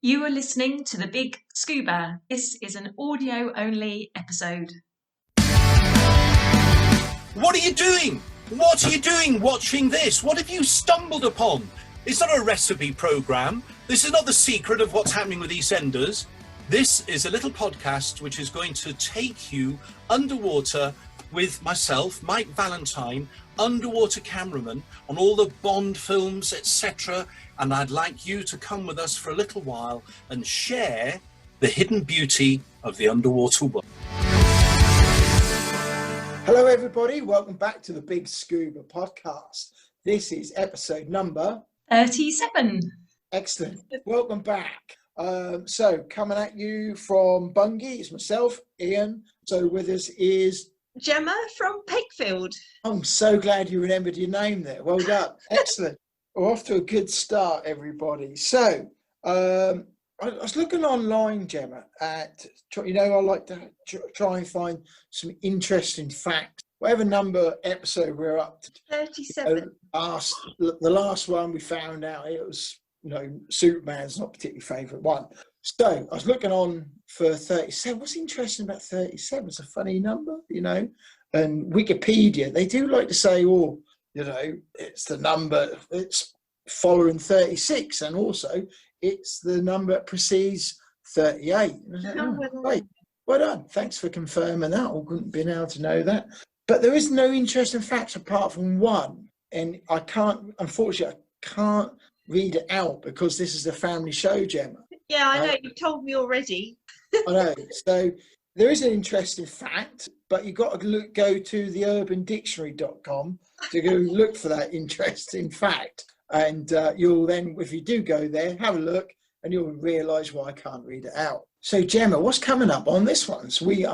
You are listening to The Big Scuba. This is an audio-only episode. What are you doing? What are you doing watching this? What have you stumbled upon? It's not a recipe program. This is not the secret of what's happening with EastEnders. This is a little podcast which is going to take you underwater with myself, Mike Valentine, underwater cameraman on all the Bond films, etc. And I'd like you to come with us for a little while and share the hidden beauty of the underwater world. Hello everybody, welcome back to the Big Scuba Podcast. This is episode number 37. Excellent, welcome back. So coming at you from Bungay, it's myself, Ian. So with us is Gemma from Pakefield. I'm so glad you remembered your name there. Well done. Excellent. We're off to a good start, everybody. So I was looking online, Gemma, at, I like to try and find some interesting facts. Whatever number episode we're up to. 37. The last one we found out it was, Superman's not particularly favourite one. So I was looking on for 37. What's interesting about 37? It's a funny number, and Wikipedia, they do like to say, it's the number, it's following 36, and also it's the number that precedes 38. Great. Well done. Thanks for confirming that. I wouldn't have been able to know that. But there is no interesting facts apart from one, and unfortunately, I can't read it out because this is a family show, Gemma. Yeah, I know. You told me already. I know. So there is an interesting fact, but you've got to go to theurbandictionary.com to go look for that interesting fact. And you'll then, if you do go there, have a look and you'll realise why I can't read it out. So Gemma, what's coming up on this one? So we're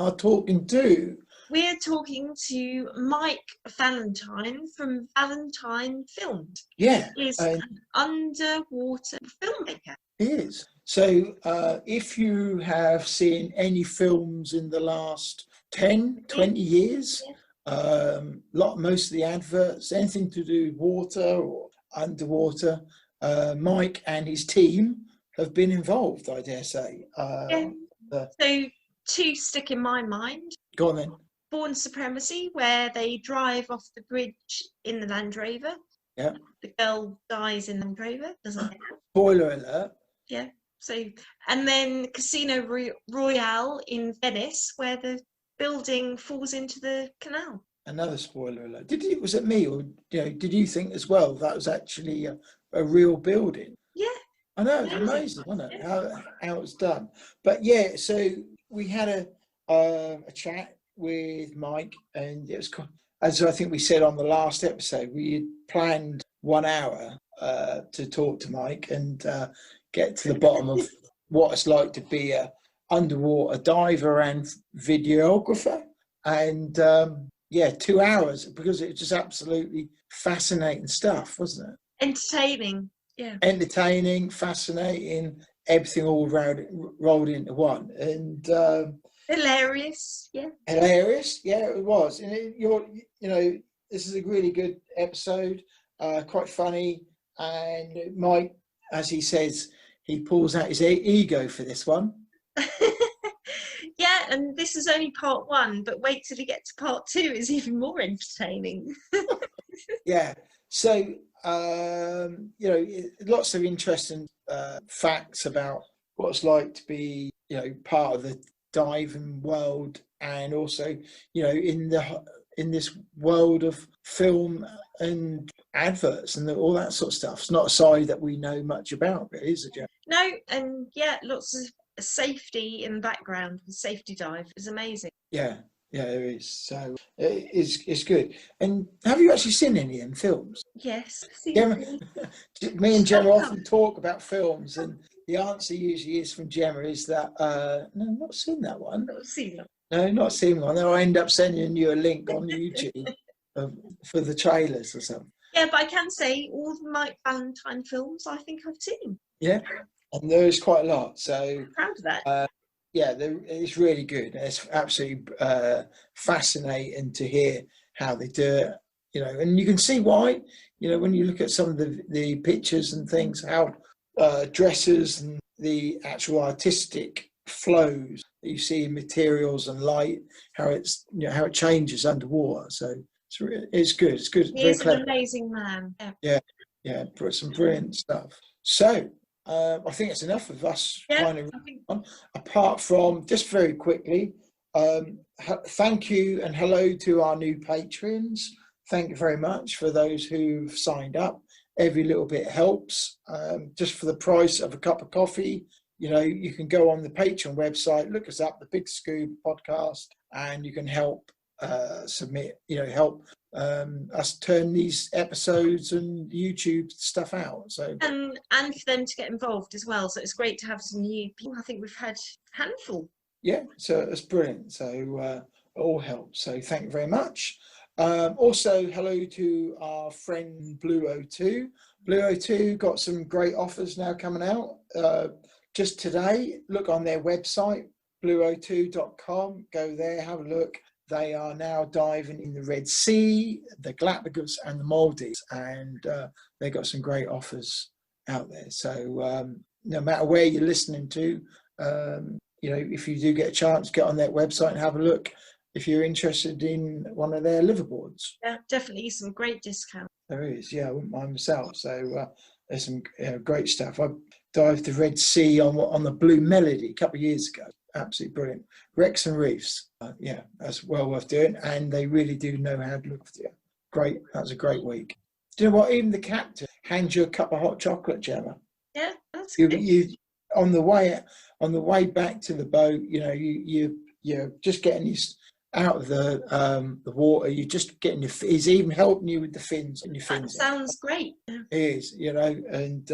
talking to Mike Valentine from Valentine Films. Yeah. He's an underwater filmmaker. He is. So if you have seen any films in the last 10, 20 years, most of the adverts, anything to do with water or underwater, Mike and his team have been involved, I dare say. So two stick in my mind. Go on then. Born Supremacy, where they drive off the bridge in the Land Rover. Yeah. The girl dies in the Land Rover, doesn't it? Spoiler alert. Yeah. So, and then Casino Royale in Venice, where the building falls into the canal. Another spoiler alert. Was it me, or did you think as well that was actually a real building? Yeah. I know, it's amazing, wasn't it? How it's done. But yeah, so we had a chat with Mike, and it was, as I think we said on the last episode, we had planned 1 hour to talk to Mike and get to the bottom of what it's like to be a underwater diver and videographer. And 2 hours, because it was just absolutely fascinating stuff, wasn't it? Entertaining, yeah. Entertaining, fascinating, everything all rolled into one. And hilarious, yeah. Hilarious, yeah, it was. And this is a really good episode, quite funny. And Mike, as he says, he pulls out his ego for this one. Yeah, and this is only part one, but wait till you get to part two, it's even more entertaining. Yeah, so lots of interesting facts about what it's like to be part of the diving world, and also in this world of film and adverts and all that sort of stuff. It's not a side that we know much about, really, is it, Jen? No, and yeah, lots of safety in the background. The safety dive is amazing. Yeah, there is. So it's good. And have you actually seen any of them films? Yes. Me and Gemma often talk about films, and the answer usually is from Gemma is that no, not seen that one. Not seen that. No, not seen one. Then I end up sending you a link on YouTube for the trailers or something. Yeah, but I can say all the Mike Valentine films I think I've seen. Yeah, and there is quite a lot. So I'm proud of that. It's really good. It's absolutely fascinating to hear how they do it. And you can see why. When you look at some of the pictures and things, how dressers and the actual artistic flows that you see in materials and light, how it's, you know, how it changes underwater. So it's good. It's good. He Very is clever. an amazing man. Yeah, some brilliant stuff. So I think it's enough of us kind of I think on. Apart from, just very quickly, thank you and hello to our new patrons. Thank you very much for those who've signed up. Every little bit helps. Just for the price of a cup of coffee, you know, you can go on the Patreon website, look us up, the Big Scuba Podcast, and you can help submit, you know, help us turn these episodes and YouTube stuff out. So and for them to get involved as well. So it's great to have some new people. I think we've had a handful. yeah, so it's brilliant. So it all helps. So thank you very much. Also, hello to our friend Blue02. Blue02 got some great offers now coming out. Just today, look on their website, blue02.com. Go there, have a look. They are now diving in the Red Sea, the Galapagos and the Maldives, and they got some great offers out there. So no matter where you're listening to, you know, if you do get a chance, get on their website and have a look if you're interested in one of their liverboards. Yeah, definitely some great discounts. There is, yeah, I wouldn't mind myself. So there's some great stuff. I dived the Red Sea on the Blue Melody a couple of years ago. Absolutely brilliant. Wrecks and Reefs, yeah, that's well worth doing, and they really do know how to look after you. Great, that was a great week. Do you know what? Even the captain hands you a cup of hot chocolate, Gemma. Yeah, that's You, good. you on the way back to the boat, you know, you're just getting these out of the water. You're just getting he's even helping you with the fins on your That fins. sounds great. He is, you know, and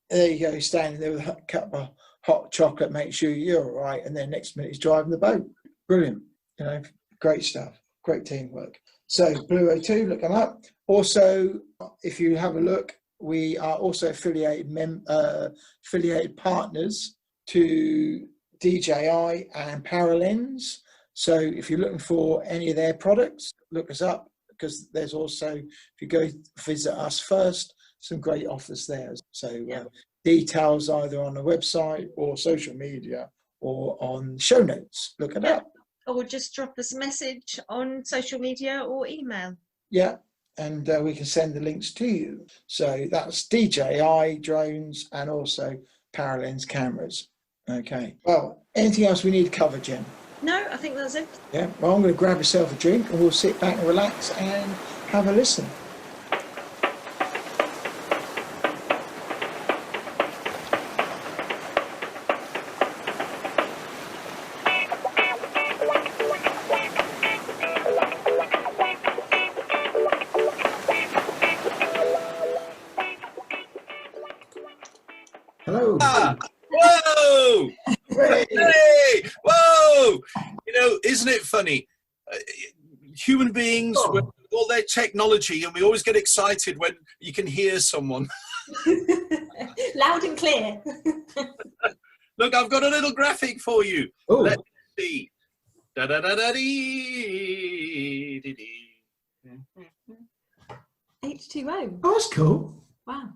there you go, standing there with a cup of hot chocolate, make sure you're all right, and then next minute he's driving the boat. Brilliant, you know, great stuff, great teamwork. So Blue02, look them up. Also, if you have a look, we are also affiliated partners to DJI and Paralenz. So if you're looking for any of their products, look us up, because there's also, if you go visit us first, some great offers there. So details either on the website or social media or on show notes. Look it up. Or just drop us a message on social media or email. Yeah, and we can send the links to you. So that's DJI drones and also Paralenz cameras. Okay. Well, anything else we need to cover, Jen? No, I think that's it. Yeah. Well, I'm going to grab yourself a drink and we'll sit back and relax and have a listen. Hello. Whoa! Hey! Whoa! You know, isn't it funny? Human beings, with all their technology, and we always get excited when you can hear someone. Loud and clear. Look, I've got a little graphic for you. Oh. Let's see. Da da da da dee, dee, dee. H2O. Oh, that's cool. Wow.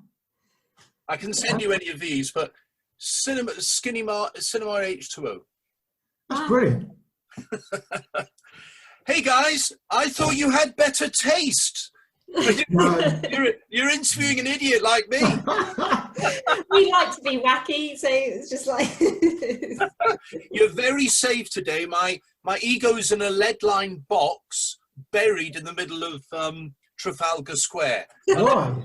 I can send you any of these, but Cinema H2O. That's brilliant. Hey guys, I thought you had better taste. You're interviewing an idiot like me. We like to be wacky, so it's just like You're very safe today. My ego's in a lead-lined box buried in the middle of Trafalgar Square. Why?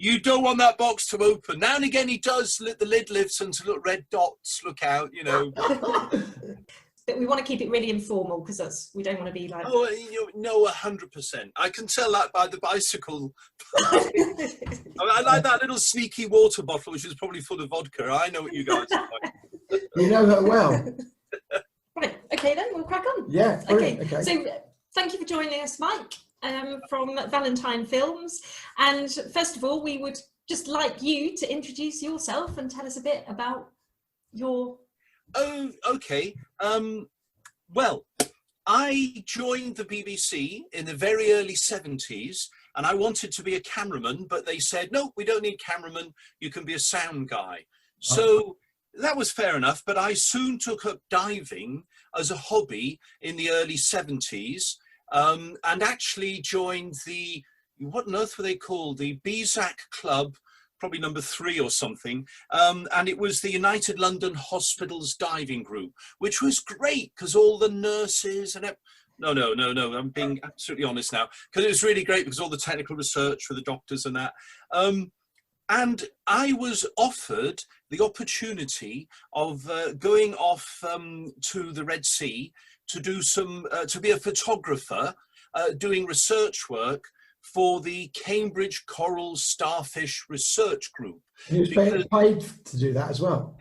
You don't want that box to open. Now and again he does, the lid lifts and little red dots look out, you know. but we want to keep it really informal because we don't want to be like No, 100%. I can tell that by the bicycle. I like that little sneaky water bottle, which is probably full of vodka. I know what you guys like. You know her well. Right, okay then, we'll crack on. Yeah, brilliant. Okay. So thank you for joining us, Mike, from Valentine Films. And first of all, we would just like you to introduce yourself and tell us a bit about your... Oh, okay. Well, I joined the BBC in the very early 70s, and I wanted to be a cameraman, but they said, no, we don't need cameraman, you can be a sound guy. So that was fair enough, but I soon took up diving as a hobby in the early 70s, and actually joined the, what on earth were they called? The BiG Club, probably number 3 or something. And it was the United London Hospitals Diving Group, which was great because all the nurses and no, I'm being absolutely honest now, because it was really great because all the technical research for the doctors and that. And I was offered the opportunity of going off to the Red Sea to do some, to be a photographer doing research work for the Cambridge Coral Starfish Research Group. And he was paid to do that as well?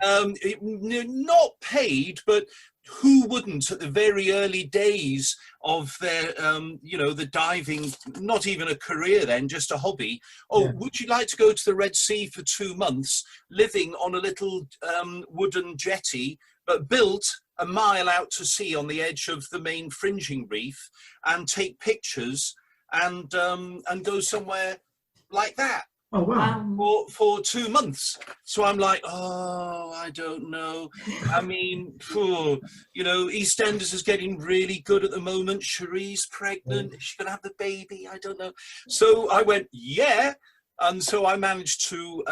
Not paid, but who wouldn't at the very early days of their, the diving, not even a career then, just a hobby. Oh, yeah. Would you like to go to the Red Sea for 2 months, living on a little wooden jetty, but built a mile out to sea on the edge of the main fringing reef, and take pictures and go somewhere like that? Oh, wow. For 2 months. So I'm like, oh, I don't know. I mean, EastEnders is getting really good at the moment. Cherie's pregnant. Is she going to have the baby? I don't know. So I went, yeah. And so I managed to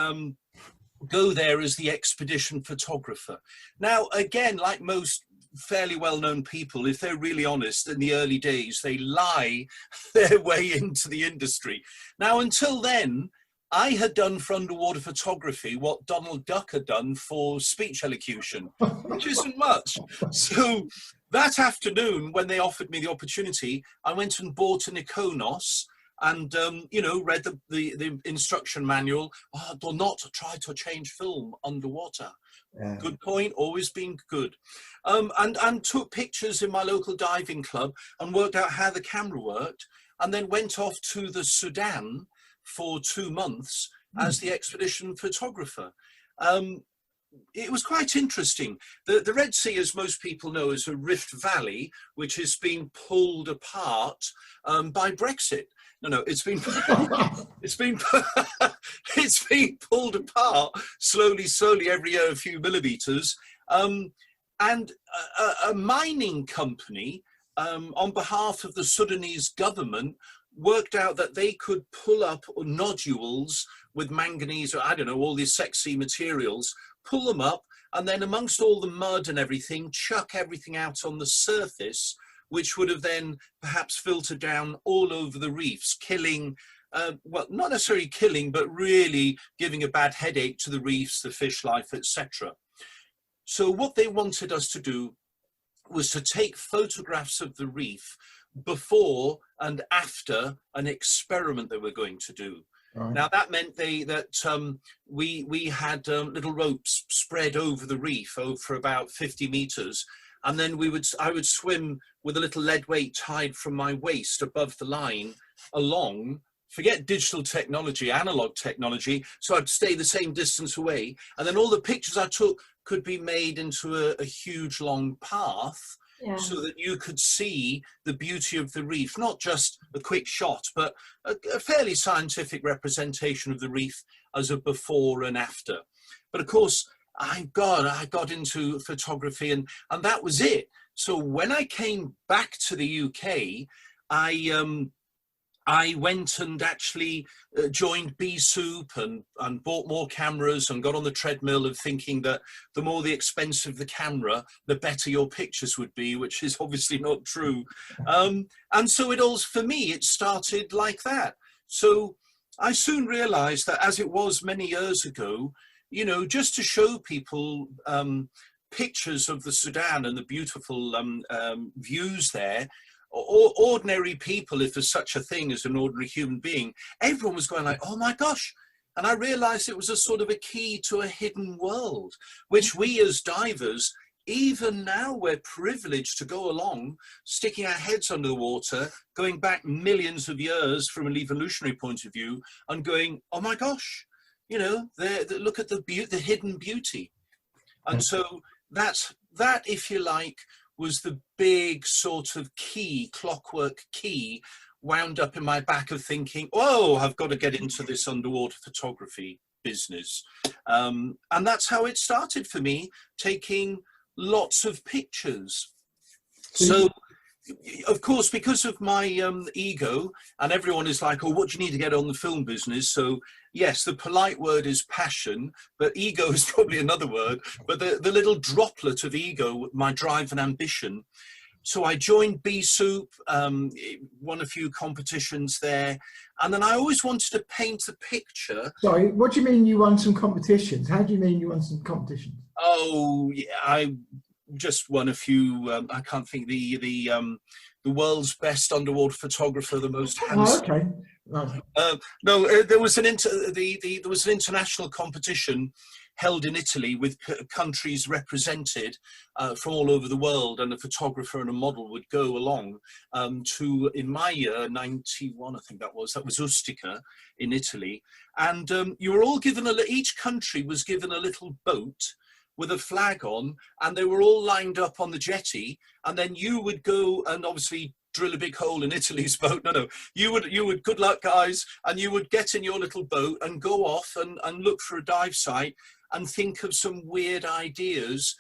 go there as the expedition photographer. Now, again, like most fairly well-known people, if they're really honest, in the early days, they lie their way into the industry. Now, until then, I had done for underwater photography what Donald Duck had done for speech elocution, which isn't much. So that afternoon, when they offered me the opportunity, I went and bought an Iconos and, read the instruction manual. Oh, do not try to change film underwater. Yeah. Good point, always been good. And took pictures in my local diving club and worked out how the camera worked, and then went off to the Sudan for 2 months as the expedition photographer. It was quite interesting. The Red Sea, as most people know, is a rift valley which has been pulled apart by Brexit. No, it's been it's been pulled apart slowly every year, a few millimeters. And a mining company, on behalf of the Sudanese government, worked out that they could pull up nodules with manganese, or I don't know, all these sexy materials, pull them up, and then amongst all the mud and everything, chuck everything out on the surface, which would have then perhaps filtered down all over the reefs, killing, well, not necessarily killing, but really giving a bad headache to the reefs, the fish life, etc. So what they wanted us to do was to take photographs of the reef before and after an experiment they were going to do. Right. Now that meant we had little ropes spread over the reef for about 50 meters, and then I would swim with a little lead weight tied from my waist above the line along. Forget digital technology, analog technology. So I'd stay the same distance away, and then all the pictures I took could be made into a huge long path. Yeah. So that you could see the beauty of the reef, not just a quick shot, but a fairly scientific representation of the reef as a before and after. But of course, I got into photography, and that was it. So when I came back to the UK, I went and actually joined BiGSoup and bought more cameras and got on the treadmill of thinking that the more the expensive the camera, the better your pictures would be, which is obviously not true. And so for me, it started like that. So I soon realized that, as it was many years ago, just to show people pictures of the Sudan and the beautiful views there, ordinary people, if there's such a thing as an ordinary human being, everyone was going like, oh my gosh. And I realized it was a sort of a key to a hidden world, which we as divers, even now, we're privileged to go along, sticking our heads under the water, going back millions of years from an evolutionary point of view, and going, oh my gosh, look at the hidden beauty. And so that, if you like, was the big sort of clockwork key, wound up in my back of thinking, oh, I've got to get into this underwater photography business. And that's how it started for me, taking lots of pictures. So, of course, because of my ego, and everyone is like, oh, what do you need to get on the film business? So yes, the polite word is passion, but ego is probably another word. But the little droplet of ego, my drive and ambition. So I joined BSoup, won a few competitions there. And then I always wanted to paint a picture. Sorry, what do you mean you won some competitions? How do you mean you won some competitions? Oh, yeah, I just won a few. I can't think, the world's best underwater photographer, the most handsome. Oh, okay. Right. No, there was an international competition held in Italy with countries represented from all over the world, and a photographer and a model would go along to, in my year, 91, I think that was Ustica in Italy. And you were all given, each country was given a little boat with a flag on, and they were all lined up on the jetty, and then you would go and obviously drill a big hole in Italy's boat. No, you would, good luck guys, and you would get in your little boat and go off and look for a dive site and think of some weird ideas,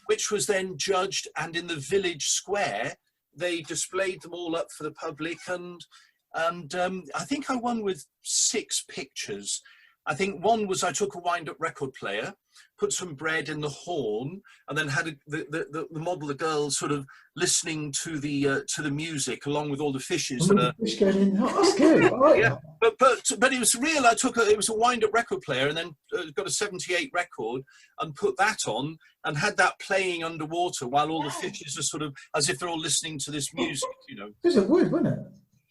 which was then judged, and in the village square they displayed them all up for the public, and I think I won with 6 pictures. I think one was I took a wind-up record player, put some bread in the horn, and then had the model, the girl, sort of listening to the music along with all the fishes. Fish going in. Oh, that's good. Yeah, but it was real. It was a wind-up record player, and then got a 78 record and put that on and had that playing underwater while all the fishes are sort of as if they're all listening to this music. You know, it would, wouldn't it?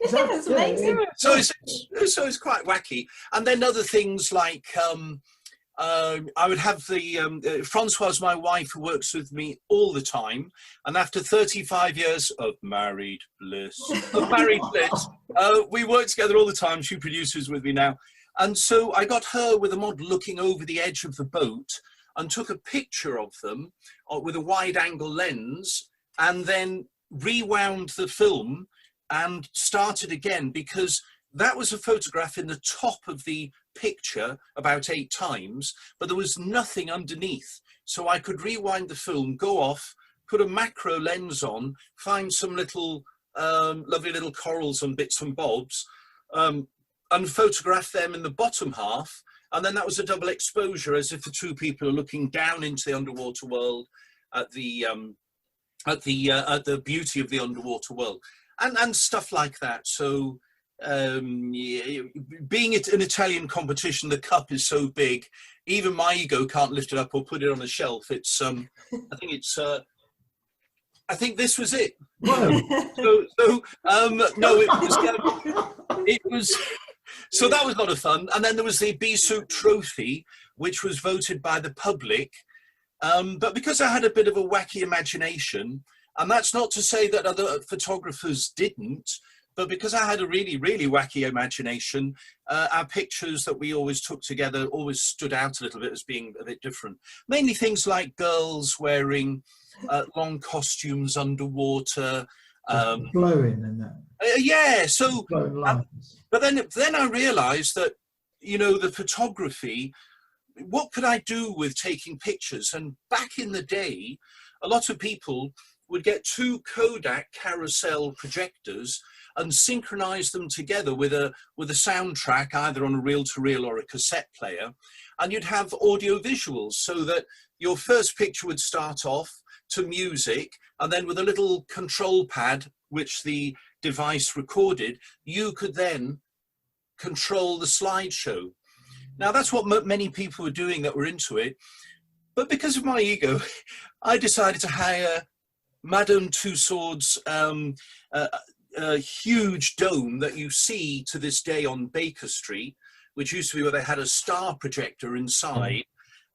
Yeah, that's amazing. So it's quite wacky. And then other things like I would have Francoise, my wife, who works with me all the time, and after 35 years of married bliss, we work together all the time. She produces with me now. And so I got her with a model looking over the edge of the boat and took a picture of them with a wide angle lens, and then rewound the film and started again, because that was a photograph in the top of the picture about 8 times, but there was nothing underneath. So I could rewind the film, go off, put a macro lens on, find some little lovely little corals and bits and bobs, and photograph them in the bottom half. And then that was a double exposure, as if the 2 people are looking down into the underwater world at the beauty of the underwater world. And stuff like that. So being an Italian competition, the cup is so big, even my ego can't lift it up or put it on a shelf. It's I think this was it. No, it was so that was a lot of fun. And then there was the BSoup trophy, which was voted by the public, but because I had a bit of a wacky imagination. And that's not to say that other photographers didn't, but because I had a really, really wacky imagination, our pictures that we always took together always stood out a little bit as being a bit different. Mainly things like girls wearing long costumes underwater. Blowing and that. Yeah, so, but then I realized that, you know, the photography, what could I do with taking pictures? And back in the day, a lot of people would get 2 Kodak carousel projectors and synchronize them together with a soundtrack, either on a reel-to-reel or a cassette player, and you'd have audio visuals, so that your first picture would start off to music, and then with a little control pad which the device recorded, you could then control the slideshow. Now that's what many people were doing that were into it, but because of my ego, I decided to hire Madame Tussauds, a huge dome that you see to this day on Baker Street, which used to be where they had a star projector inside.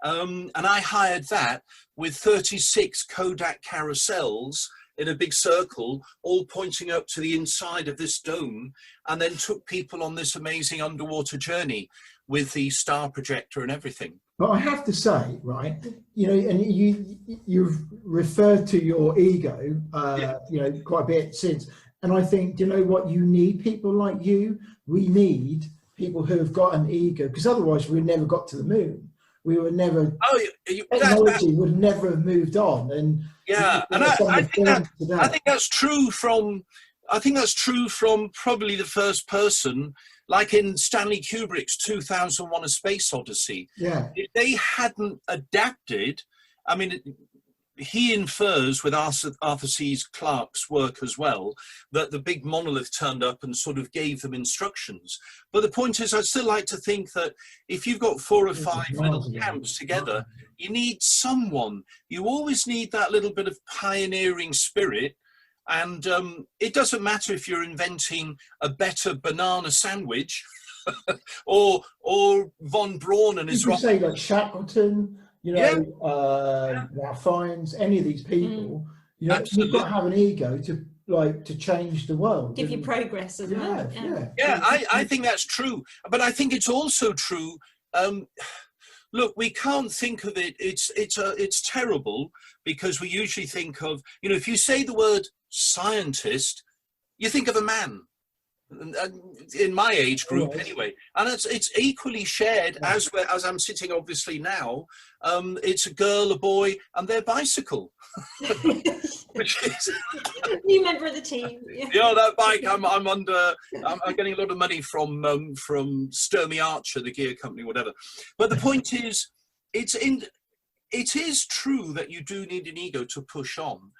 And I hired that with 36 Kodak carousels in a big circle, all pointing up to the inside of this dome, and then took people on this amazing underwater journey with the star projector and everything. But I have to say, right, you know, and you've referred to your ego, you know, quite a bit since, and I think, do you know what, you need people like you. We need people who have got an ego, because otherwise we never got to the moon. We were never. Oh, technology would never have moved on. And yeah, and I think that's true from. I think that's true from probably the first person, like in Stanley Kubrick's 2001: A Space Odyssey. Yeah. If they hadn't adapted, I mean, he infers with Arthur C. Clarke's work as well, that the big monolith turned up and sort of gave them instructions. But the point is, I'd still like to think that if you've got 4 or 5 little camps together, you need someone. You always need that little bit of pioneering spirit. And it doesn't matter if you're inventing a better banana sandwich or Von Braun and his... You could say like Shackleton, you know, Ralph Fiennes, any of these people, you know, you've got to have an ego to change the world. Give you progress as well. Yeah, I think that's true. But I think it's also true... look, we can't think of it. It's terrible because we usually think of, you know, if you say the word scientist, you think of a man. In my age group, anyway, and it's equally shared as I'm sitting obviously now. It's a girl, a boy, and their bicycle. Which is new member of the team. Yeah, that bike. I'm getting a lot of money from Sturmey Archer, the gear company, whatever. But the point is, it is true that you do need an ego to push on.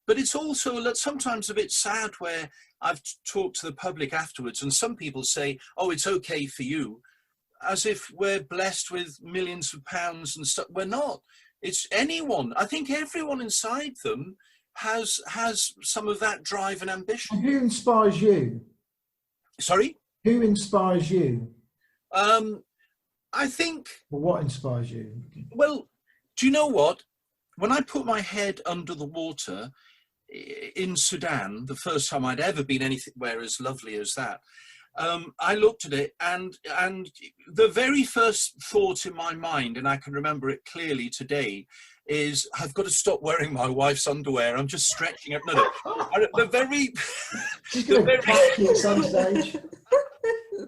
But it's also sometimes a bit sad where I've talked to the public afterwards and some people say, oh, it's okay for you, as if we're blessed with millions of pounds and stuff. We're not. It's anyone. I think everyone inside them has some of that drive and ambition. And who inspires you? Sorry? Who inspires you? I think... Well, what inspires you? Well, do you know what? When I put my head under the water in Sudan, the first time I'd ever been anywhere as lovely as that, I looked at it and the very first thought in my mind, and I can remember it clearly today, is I've got to stop wearing my wife's underwear. I'm just stretching it. No.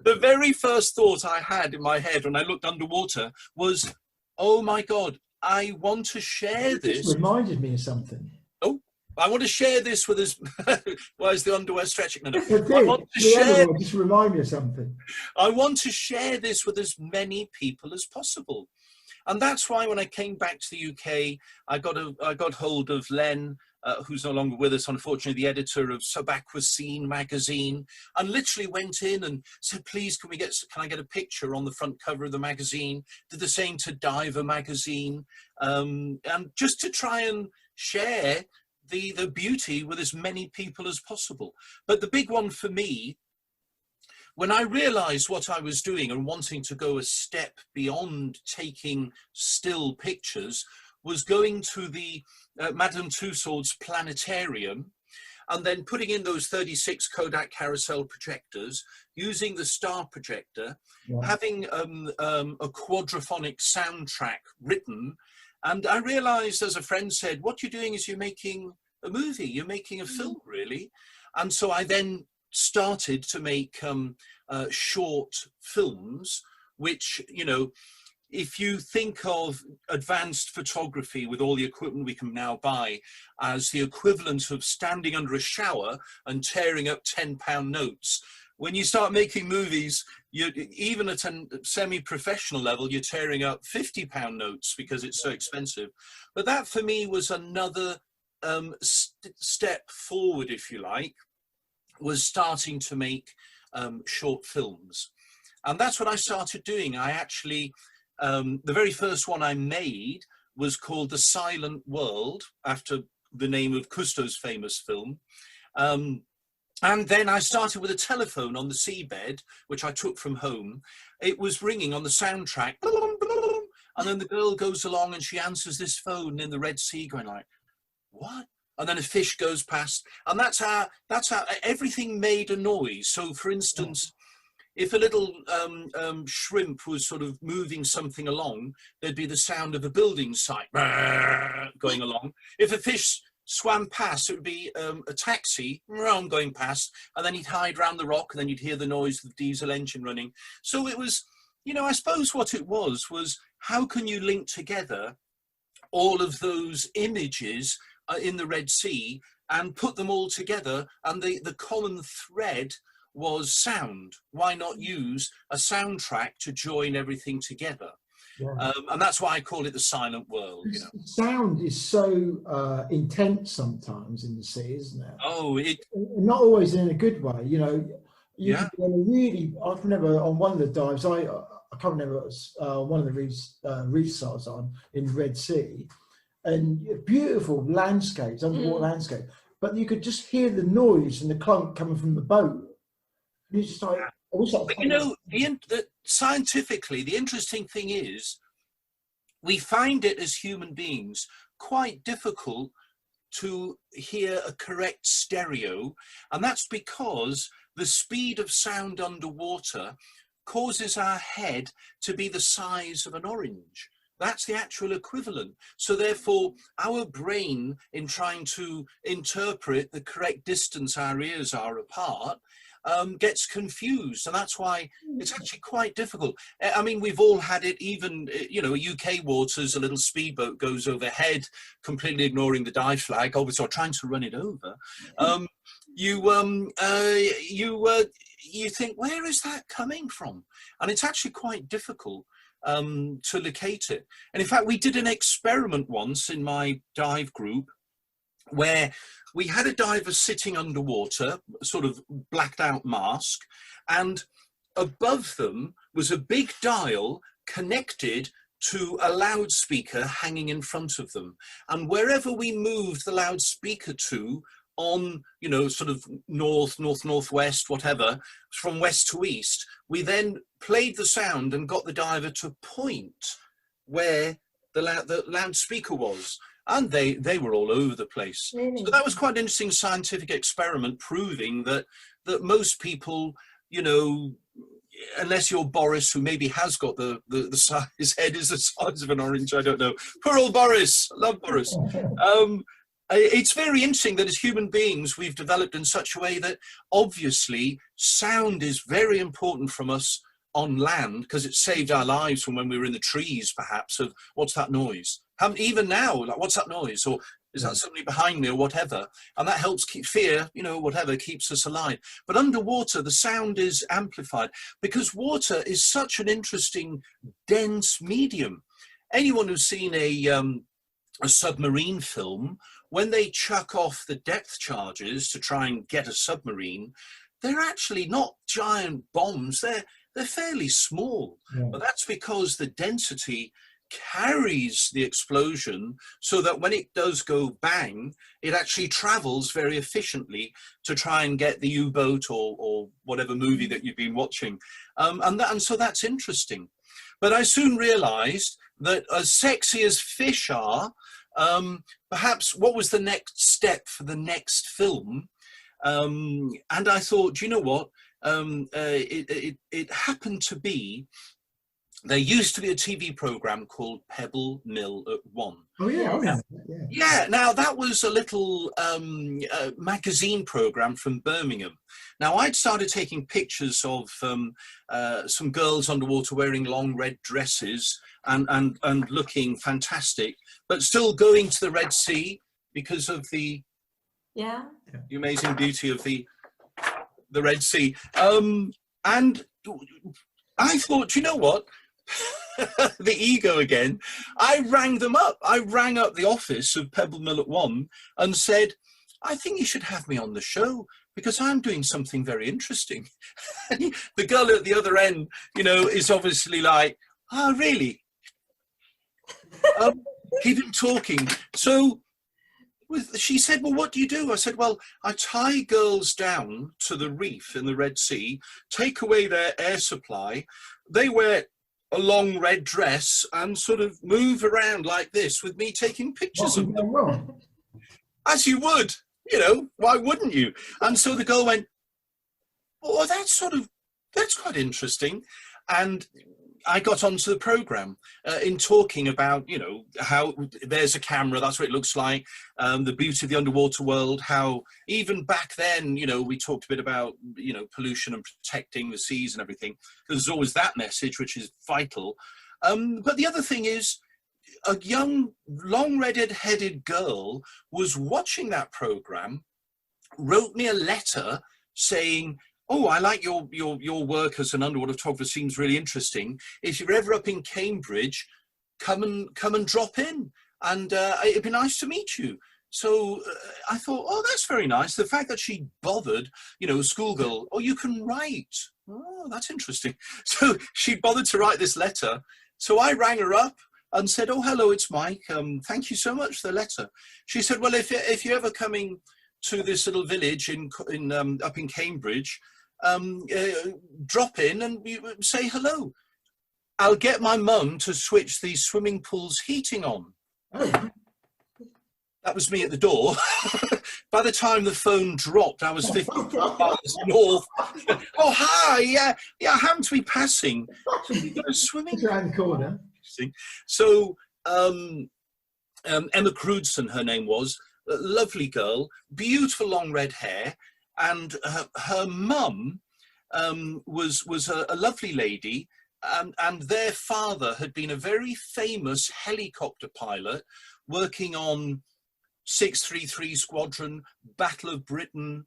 The very first thought I had in my head when I looked underwater was, oh my God, I want to share this. It reminded me of something. Oh, I want to share this with us. Why is the underwear stretching? No. I want to share. Just remind me of something. I want to share this with as many people as possible, and that's why when I came back to the UK, I got hold of Len, who's no longer with us, unfortunately, the editor of Subaquasine magazine, and literally went in and said, please, can I get a picture on the front cover of the magazine? Did the same to Diver magazine, and just to try and share the beauty with as many people as possible. But the big one for me, when I realized what I was doing and wanting to go a step beyond taking still pictures, was going to the Madame Tussauds Planetarium and then putting in those 36 Kodak carousel projectors, using the star projector, having a quadraphonic soundtrack written. And I realized, as a friend said, what you're doing is you're making a movie, you're making a film, really. And so I then started to make short films, which, you know, if you think of advanced photography with all the equipment we can now buy as the equivalent of standing under a shower and tearing up 10-pound notes, when you start making movies, even at a semi-professional level, you're tearing up 50-pound notes because it's so expensive. But that for me was another step forward, if you like, was starting to make short films. And that's what I started doing. I actually, the very first one I made was called The Silent World, after the name of Cousteau's famous film. And then I started with a telephone on the seabed, which I took from home. It was ringing on the soundtrack. And then the girl goes along and she answers this phone in the Red Sea going like, what? And then a fish goes past. And that's how everything made a noise. So for instance, if a little shrimp was sort of moving something along, there'd be the sound of a building site going along. If a fish swam past, it would be a taxi going past, and then he'd hide round the rock, and then you'd hear the noise of the diesel engine running. So it was, you know, I suppose what it was how can you link together all of those images in the Red Sea and put them all together, and the common thread was sound. Why not use a soundtrack to join everything together? Yeah. And that's why I call it the silent world. You know, sound is so intense sometimes in the sea, isn't it? Oh, not always in a good way. You know, you Yeah. can be on a really. I remember on one of the dives, I can't remember, it was one of the reefs I was on in the Red Sea, and beautiful landscapes, underwater landscape, but you could just hear the noise and the clunk coming from the boat. And it's just like, but you know, scientifically, the interesting thing is, we find it as human beings quite difficult to hear a correct stereo, and that's because the speed of sound underwater causes our head to be the size of an orange. That's the actual equivalent. So therefore, our brain, in trying to interpret the correct distance our ears are apart, gets confused, and that's why it's actually quite difficult. I mean, we've all had it. Even, you know, UK waters, a little speedboat goes overhead, completely ignoring the dive flag, obviously, or trying to run it over. You think, where is that coming from? And it's actually quite difficult to locate it. And in fact, we did an experiment once in my dive group where we had a diver sitting underwater, sort of blacked out mask, and above them was a big dial connected to a loudspeaker hanging in front of them. And wherever we moved the loudspeaker to on, you know, sort of northwest, whatever, from west to east, we then played the sound and got the diver to point where the loudspeaker was. And they were all over the place. Really? So that was quite an interesting scientific experiment, proving that most people, you know, unless you're Boris, who maybe has got the size, his head is the size of an orange, I don't know. Poor old Boris, I love Boris. It's very interesting that as human beings, we've developed in such a way that obviously sound is very important from us on land, because it saved our lives from when we were in the trees, perhaps, of what's that noise? Even now, like, what's that noise? Or is that somebody behind me, or whatever? And that helps keep fear, you know, whatever, keeps us alive. But underwater, the sound is amplified because water is such an interesting, dense medium. Anyone who's seen a submarine film, when they chuck off the depth charges to try and get a submarine, they're actually not giant bombs. They're fairly small, but that's because the density carries the explosion so that when it does go bang, it actually travels very efficiently to try and get the U-boat or whatever movie that you've been watching. And so that's interesting. But I soon realized that as sexy as fish are, perhaps what was the next step for the next film? And I thought, you know what? It happened to be, there used to be a TV program called Pebble Mill at 1. Oh yeah, yeah. Now that was a little magazine program from Birmingham. Now I'd started taking pictures of some girls underwater wearing long red dresses and looking fantastic, but still going to the Red Sea because of the amazing beauty of the Red Sea. And I thought, you know what? The ego again. I rang them up. I rang up the office of Pebble Mill at 1 and said, I think you should have me on the show because I'm doing something very interesting. The girl at the other end, you know, is obviously like, oh, really? Keep him talking. So she said, well, what do you do? I said, well, I tie girls down to the reef in the Red Sea, take away their air supply. They wear a long red dress and sort of move around like this with me taking pictures of them. As you would, you know, why wouldn't you? And so the girl went, oh, that's quite interesting. And I got onto the program in talking about, you know, how there's a camera, that's what it looks like, the beauty of the underwater world, how even back then, you know, we talked a bit about, you know, pollution and protecting the seas and everything. There's always that message, which is vital. But the other thing is, a young, long red-headed girl was watching that program, wrote me a letter saying, oh, I like your work as an underwater photographer, seems really interesting. If you're ever up in Cambridge, come and drop in, and it'd be nice to meet you. So I thought, oh, that's very nice. The fact that she bothered, you know, schoolgirl, oh, you can write. Oh, that's interesting. So she bothered to write this letter. So I rang her up and said, oh, hello, it's Mike. Thank you so much for the letter. She said, well, if you're ever coming to this little village up in Cambridge, drop in and say hello. I'll get my mum to switch the swimming pool's heating on. Oh. That was me at the door. By the time the phone dropped, I was 50 miles north. Oh, hi, yeah, I happen to be passing. Swimming around the corner. So Emma Crudson, her name was, a lovely girl, beautiful long red hair, and her mum was a lovely lady, and their father had been a very famous helicopter pilot working on 633 Squadron, Battle of Britain,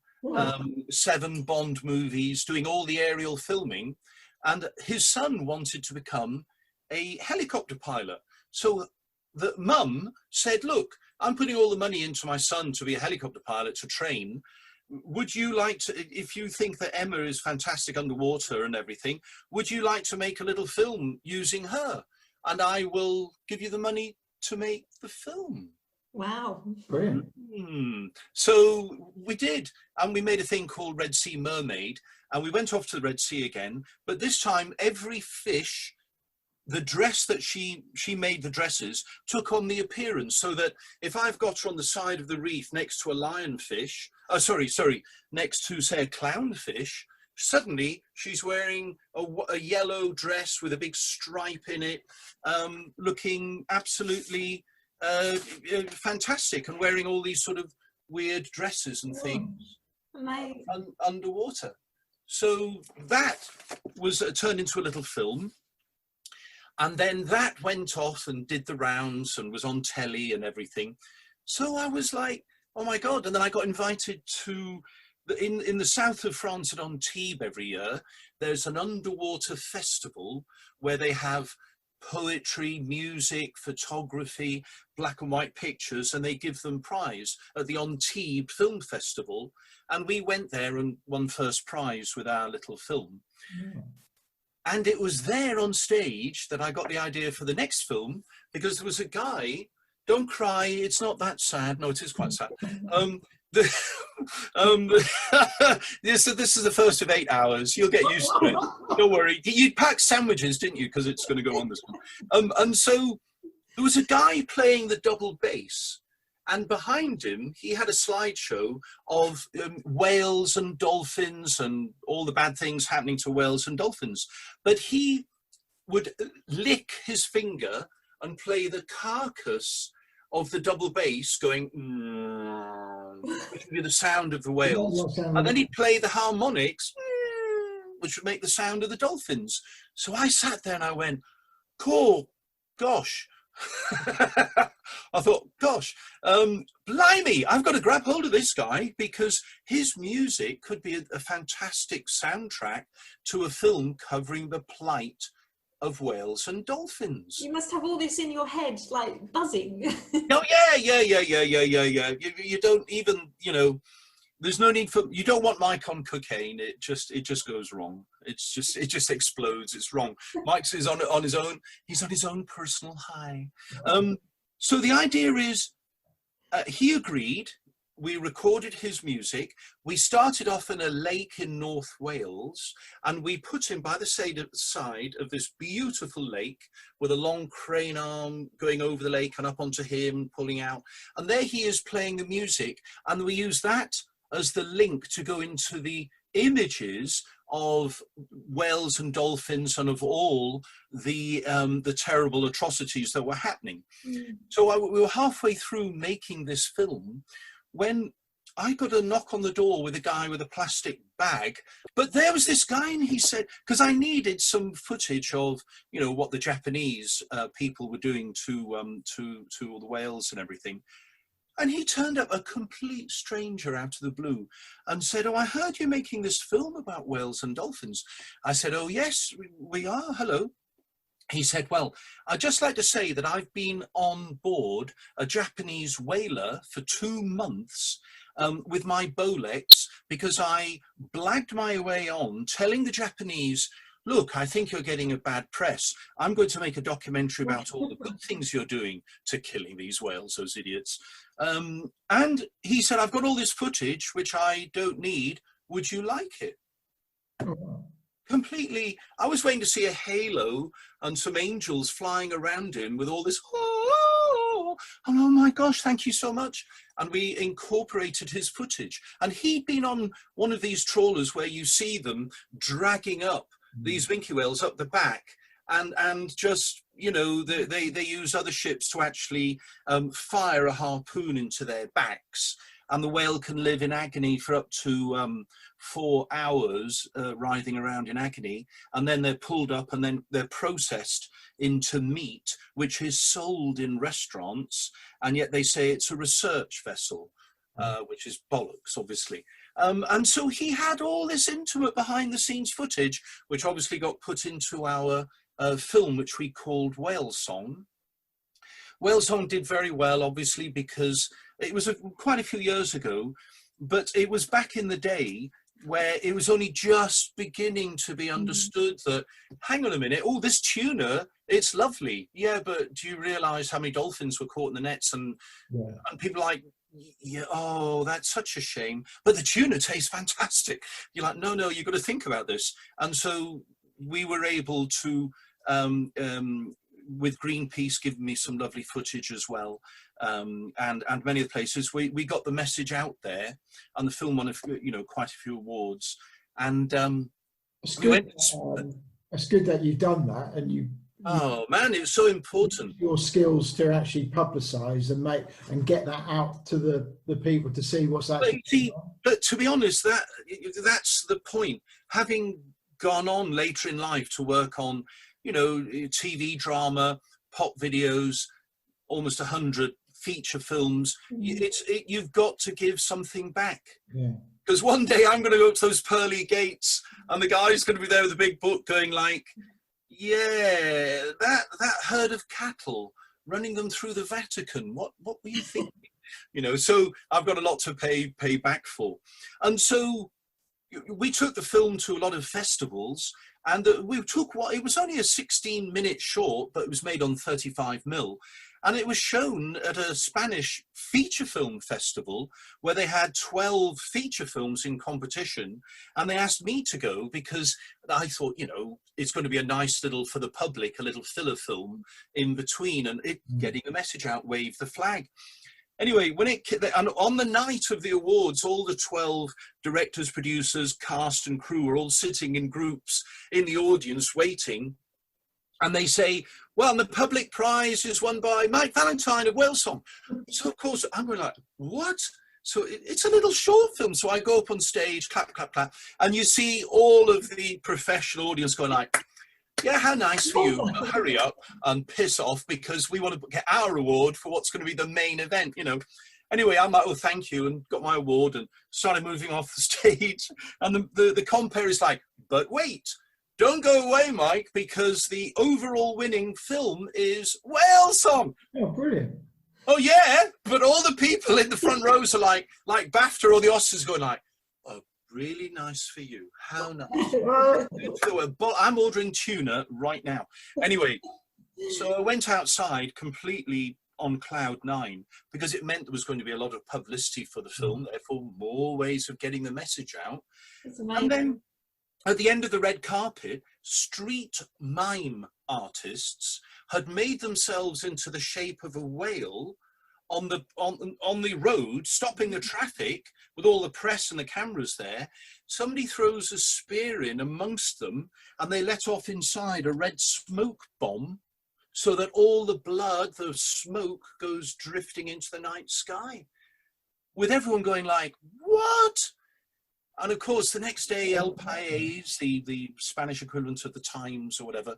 7 Bond movies, doing all the aerial filming, and his son wanted to become a helicopter pilot. So the mum said, look, I'm putting all the money into my son to be a helicopter pilot to train. Would you like to, if you think that Emma is fantastic underwater and everything, would you like to make a little film using her? And I will give you the money to make the film. Wow. Brilliant. So we did, and we made a thing called Sea Mermaid, and we went off to the Red Sea again, but this time every fish, the dress that she made, the dresses, took on the appearance, so that if I've got her on the side of the reef next to a lionfish, next to, say, a clownfish, suddenly she's wearing a yellow dress with a big stripe in it, looking absolutely fantastic, and wearing all these sort of weird dresses and things. Amazing. Underwater. So that was turned into a little film. And then that went off and did the rounds and was on telly and everything. So I was like, oh my God. And then I got invited to, in the south of France at Antibes every year, there's an underwater festival where they have poetry, music, photography, black and white pictures, and they give them prize at the Antibes Film Festival. And we went there and won first prize with our little film. Yeah. And it was there on stage that I got the idea for the next film, because there was a guy, don't cry, it's not that sad. No, it is quite sad. This is the first of 8 hours. You'll get used to it. Don't worry. You packed sandwiches, didn't you? Because it's going to go on this one. And so there was a guy playing the double bass. And behind him, he had a slideshow of whales and dolphins and all the bad things happening to whales and dolphins. But he would lick his finger and play the carcass of the double bass going, which would be the sound of the whales. And then he'd play the harmonics, which would make the sound of the dolphins. So I sat there and I went, cool, gosh. I thought, gosh, blimey, I've got to grab hold of this guy, because his music could be a fantastic soundtrack to a film covering the plight of whales and dolphins. You must have all this in your head, like buzzing. Oh, yeah. You don't even, you know, there's no need for, you don't want Mike on cocaine. It just goes wrong. It just explodes. It's wrong. Mike's is on his own. He's on his own personal high. So the idea is, he agreed. We recorded his music. We started off in a lake in North Wales, and we put him by the side of this beautiful lake with a long crane arm going over the lake and up onto him, pulling out. And there he is playing the music, and we use that as the link to go into the images of whales and dolphins and of all the terrible atrocities that were happening. So we were halfway through making this film when I got a knock on the door with a guy with a plastic bag. But there was this guy, and he said, because I needed some footage of, you know, what the Japanese people were doing to all the whales and everything. And he turned up, a complete stranger out of the blue, and said, "Oh, I heard you're making this film about whales and dolphins." I said, "Oh, yes, we are. Hello." He said, "Well, I'd just like to say that I've been on board a Japanese whaler for 2 months with my Bolex, because I blagged my way on telling the Japanese, look, I think you're getting a bad press. I'm going to make a documentary about all the good things you're doing to killing these whales, those idiots." And he said, "I've got all this footage, which I don't need. Would you like it?" Completely, I was waiting to see a halo and some angels flying around him with all this, oh my gosh, thank you so much. And we incorporated his footage. And he'd been on one of these trawlers where you see them dragging up these minke whales up the back, and just, you know, they use other ships to actually fire a harpoon into their backs, and the whale can live in agony for up to 4 hours, writhing around in agony, and then they're pulled up and then they're processed into meat, which is sold in restaurants, and yet they say it's a research vessel, which is bollocks, obviously. And so he had all this intimate behind-the-scenes footage, which obviously got put into our film, which we called Whale Song. Whale Song did very well, obviously, because it was quite a few years ago, but it was back in the day where it was only just beginning to be understood that, hang on a minute, oh, this tuna, it's lovely. Yeah, but do you realise how many dolphins were caught in the nets? And people are like, yeah, oh, that's such a shame. But the tuna tastes fantastic. You're like, no, you've got to think about this. And so we were able to, with Greenpeace giving me some lovely footage as well, and many of the places, we got the message out there, and the film won quite a few awards. And it's good that you've done that, and you. Oh man, it's so important. Your skills to actually publicise and get that out to the people to see what's actually. But to be honest, that's the point. Having gone on later in life to work on, TV drama, pop videos, almost 100 feature films, you've got to give something back. Because one day I'm going to go up to those pearly gates, and the guy's going to be there with a big book going like, yeah, that herd of cattle, running them through the Vatican, what were you thinking? So I've got a lot to pay back for. And so we took the film to a lot of festivals, and it was only a 16-minute short, but it was made on 35mm. And it was shown at a Spanish feature film festival where they had 12 feature films in competition. And they asked me to go because I thought, it's going to be a nice little, for the public, a little filler film in between, and getting a message out, wave the flag. Anyway, and on the night of the awards, all the 12 directors, producers, cast and crew were all sitting in groups in the audience waiting. And they say, well, the public prize is won by Mike Valentine of Whale Song. So, of course, I'm going like, what? So it's a little short film. So I go up on stage, clap, clap, clap. And you see all of the professional audience going like, yeah, how nice for you. Hurry up and piss off, because we want to get our award for what's going to be the main event, Anyway, I'm like, oh, thank you, and got my award and started moving off the stage. And the compere is like, but wait. Don't go away, Mike, because the overall winning film is Whale Song. Oh, brilliant. Oh, yeah, but all the people in the front rows are like BAFTA or the Oscars going like, oh, really nice for you. How nice. I'm ordering tuna right now. Anyway, so I went outside completely on cloud 9 because it meant there was going to be a lot of publicity for the film, therefore more ways of getting the message out. And then at the end of the red carpet, street mime artists had made themselves into the shape of a whale on the road, stopping the traffic with all the press and the cameras there. Somebody throws a spear in amongst them, and they let off inside a red smoke bomb, so that all the blood, the smoke, goes drifting into the night sky, with everyone going like, what? And of course, the next day, El País, the Spanish equivalent of the Times or whatever,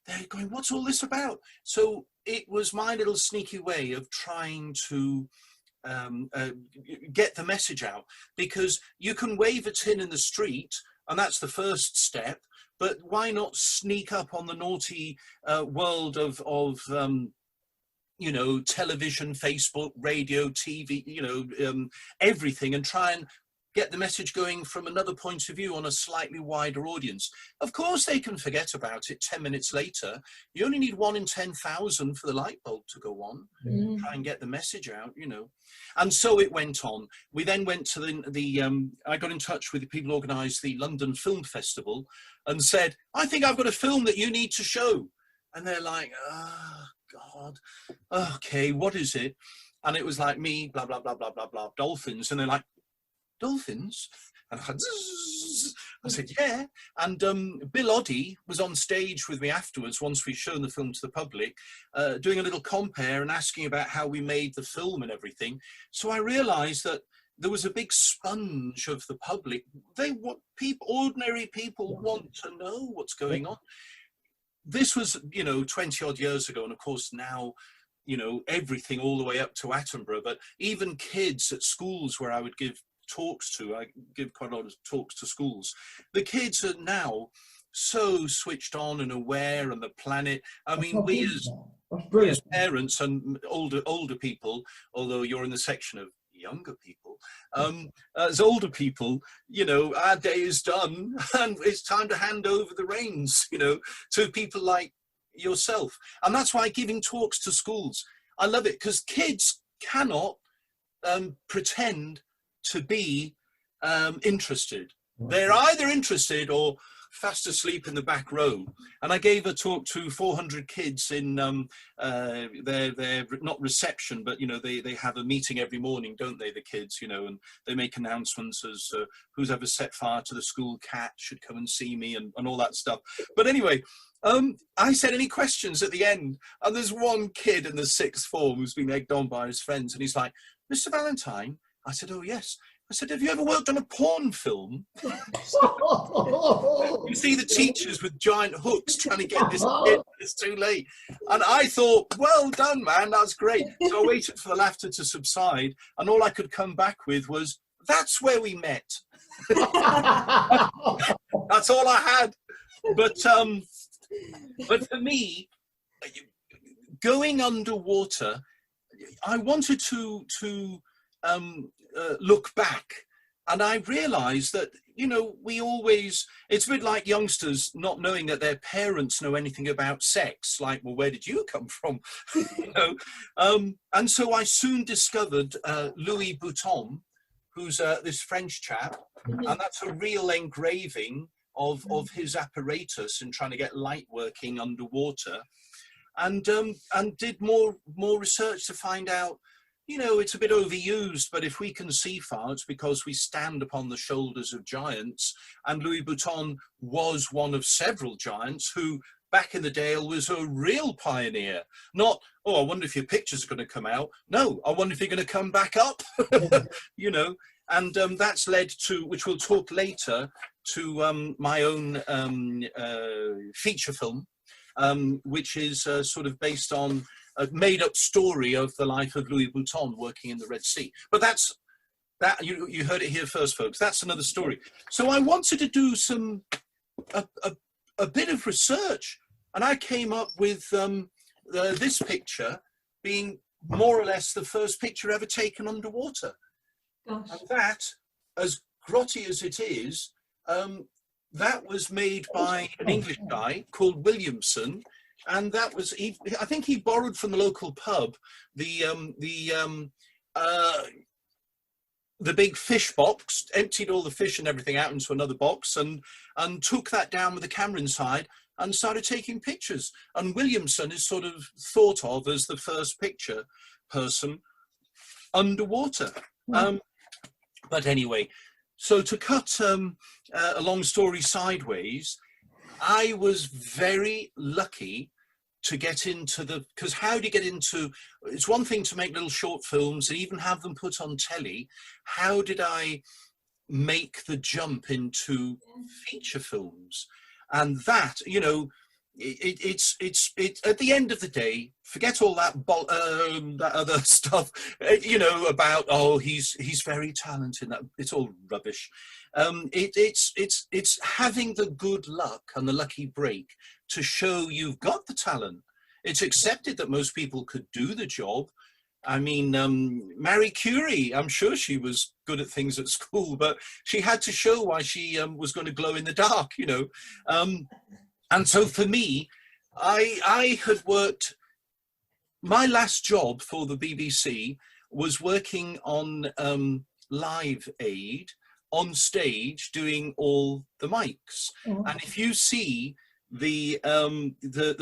they're going, what's all this about? So it was my little sneaky way of trying to get the message out, because you can wave a tin in the street, and that's the first step, but why not sneak up on the naughty world of you know, television, Facebook, radio, TV, you know, everything, and try and get the message going from another point of view on a slightly wider audience. Of course, they can forget about it 10 minutes later. You only need 1 in 10,000 for the light bulb to go on. Try and get the message out, you know. And so it went on. We then went to I got in touch with the people who organised the London Film Festival and said, I think I've got a film that you need to show. And they're like, oh, God, okay, what is it? And it was like me, blah, blah, blah, blah, blah, blah, dolphins. And they're like, dolphins? And I said, yeah. And Bill Oddie was on stage with me afterwards, once we'd shown the film to the public, doing a little compare and asking about how we made the film and everything. So I realised that there was a big sponge of the public. Ordinary people want to know what's going on. This was, you know, 20 odd years ago. And of course now, you know, everything all the way up to Attenborough, but even kids at schools where I would give talks to, I give quite a lot of talks to schools. The kids are now so switched on and aware on the planet. I mean, we as parents and older people, although you're in the section of younger people, as older people, you know, our day is done and it's time to hand over the reins, you know, to people like yourself. And that's why giving talks to schools, I love it, because kids cannot pretend to be interested. They're either interested or fast asleep in the back row. And I gave a talk to 400 kids in their not reception, but you know, they have a meeting every morning, don't they, the kids, you know, and they make announcements as who's ever set fire to the school cat should come and see me, and all that stuff. But anyway, I said, any questions at the end? And there's one kid in the sixth form who's been egged on by his friends, and he's like, Mr. Valentine. I said, oh yes. I said, have you ever worked on a porn film? You see the teachers with giant hooks trying to get this kid, but it's too late. And I thought, well done, man, that's great. So I waited for the laughter to subside, and all I could come back with was, that's where we met. That's all I had. But for me, going underwater, I wanted to look back, and I realized that, you know, it's a bit like youngsters not knowing that their parents know anything about sex, like, well, where did you come from? You know, and so I soon discovered Louis Boutin, who's this French chap, and that's a real engraving of his apparatus in trying to get light working underwater, and did more research to find out, you know, it's a bit overused, but if we can see far, it's because we stand upon the shoulders of giants. And Louis Boutin was one of several giants who, back in the day, was a real pioneer. Not, oh, I wonder if your pictures are going to come out. No, I wonder if you're going to come back up, you know. And that's led to, which we'll talk later, to my own feature film, which is sort of based on a made-up story of the life of Louis Boutin working in the Red Sea. But you heard it here first, folks. That's another story. So I wanted to do a bit of research, and I came up with this picture being more or less the first picture ever taken underwater. Gosh. And that, as grotty as it is, that was made by an English guy called Williamson. And that was, I think he borrowed from the local pub the big fish box, emptied all the fish and everything out into another box, and took that down with the camera inside and started taking pictures. And Williamson is sort of thought of as the first picture person underwater. But anyway, so to cut a long story sideways, I was very lucky to get into because how do you get into, it's one thing to make little short films and even have them put on telly. How did I make the jump into feature films? And that, you know, it's at the end of the day, forget all that that other stuff, you know, about, oh, he's very talented. That it's all rubbish. It's having the good luck and the lucky break to show you've got the talent. It's accepted that most people could do the job. I mean, Marie Curie, I'm sure she was good at things at school, but she had to show why she was going to glow in the dark, you know. And so for me, I had worked, my last job for the BBC was working on Live Aid on stage, doing all the mics. And if you see the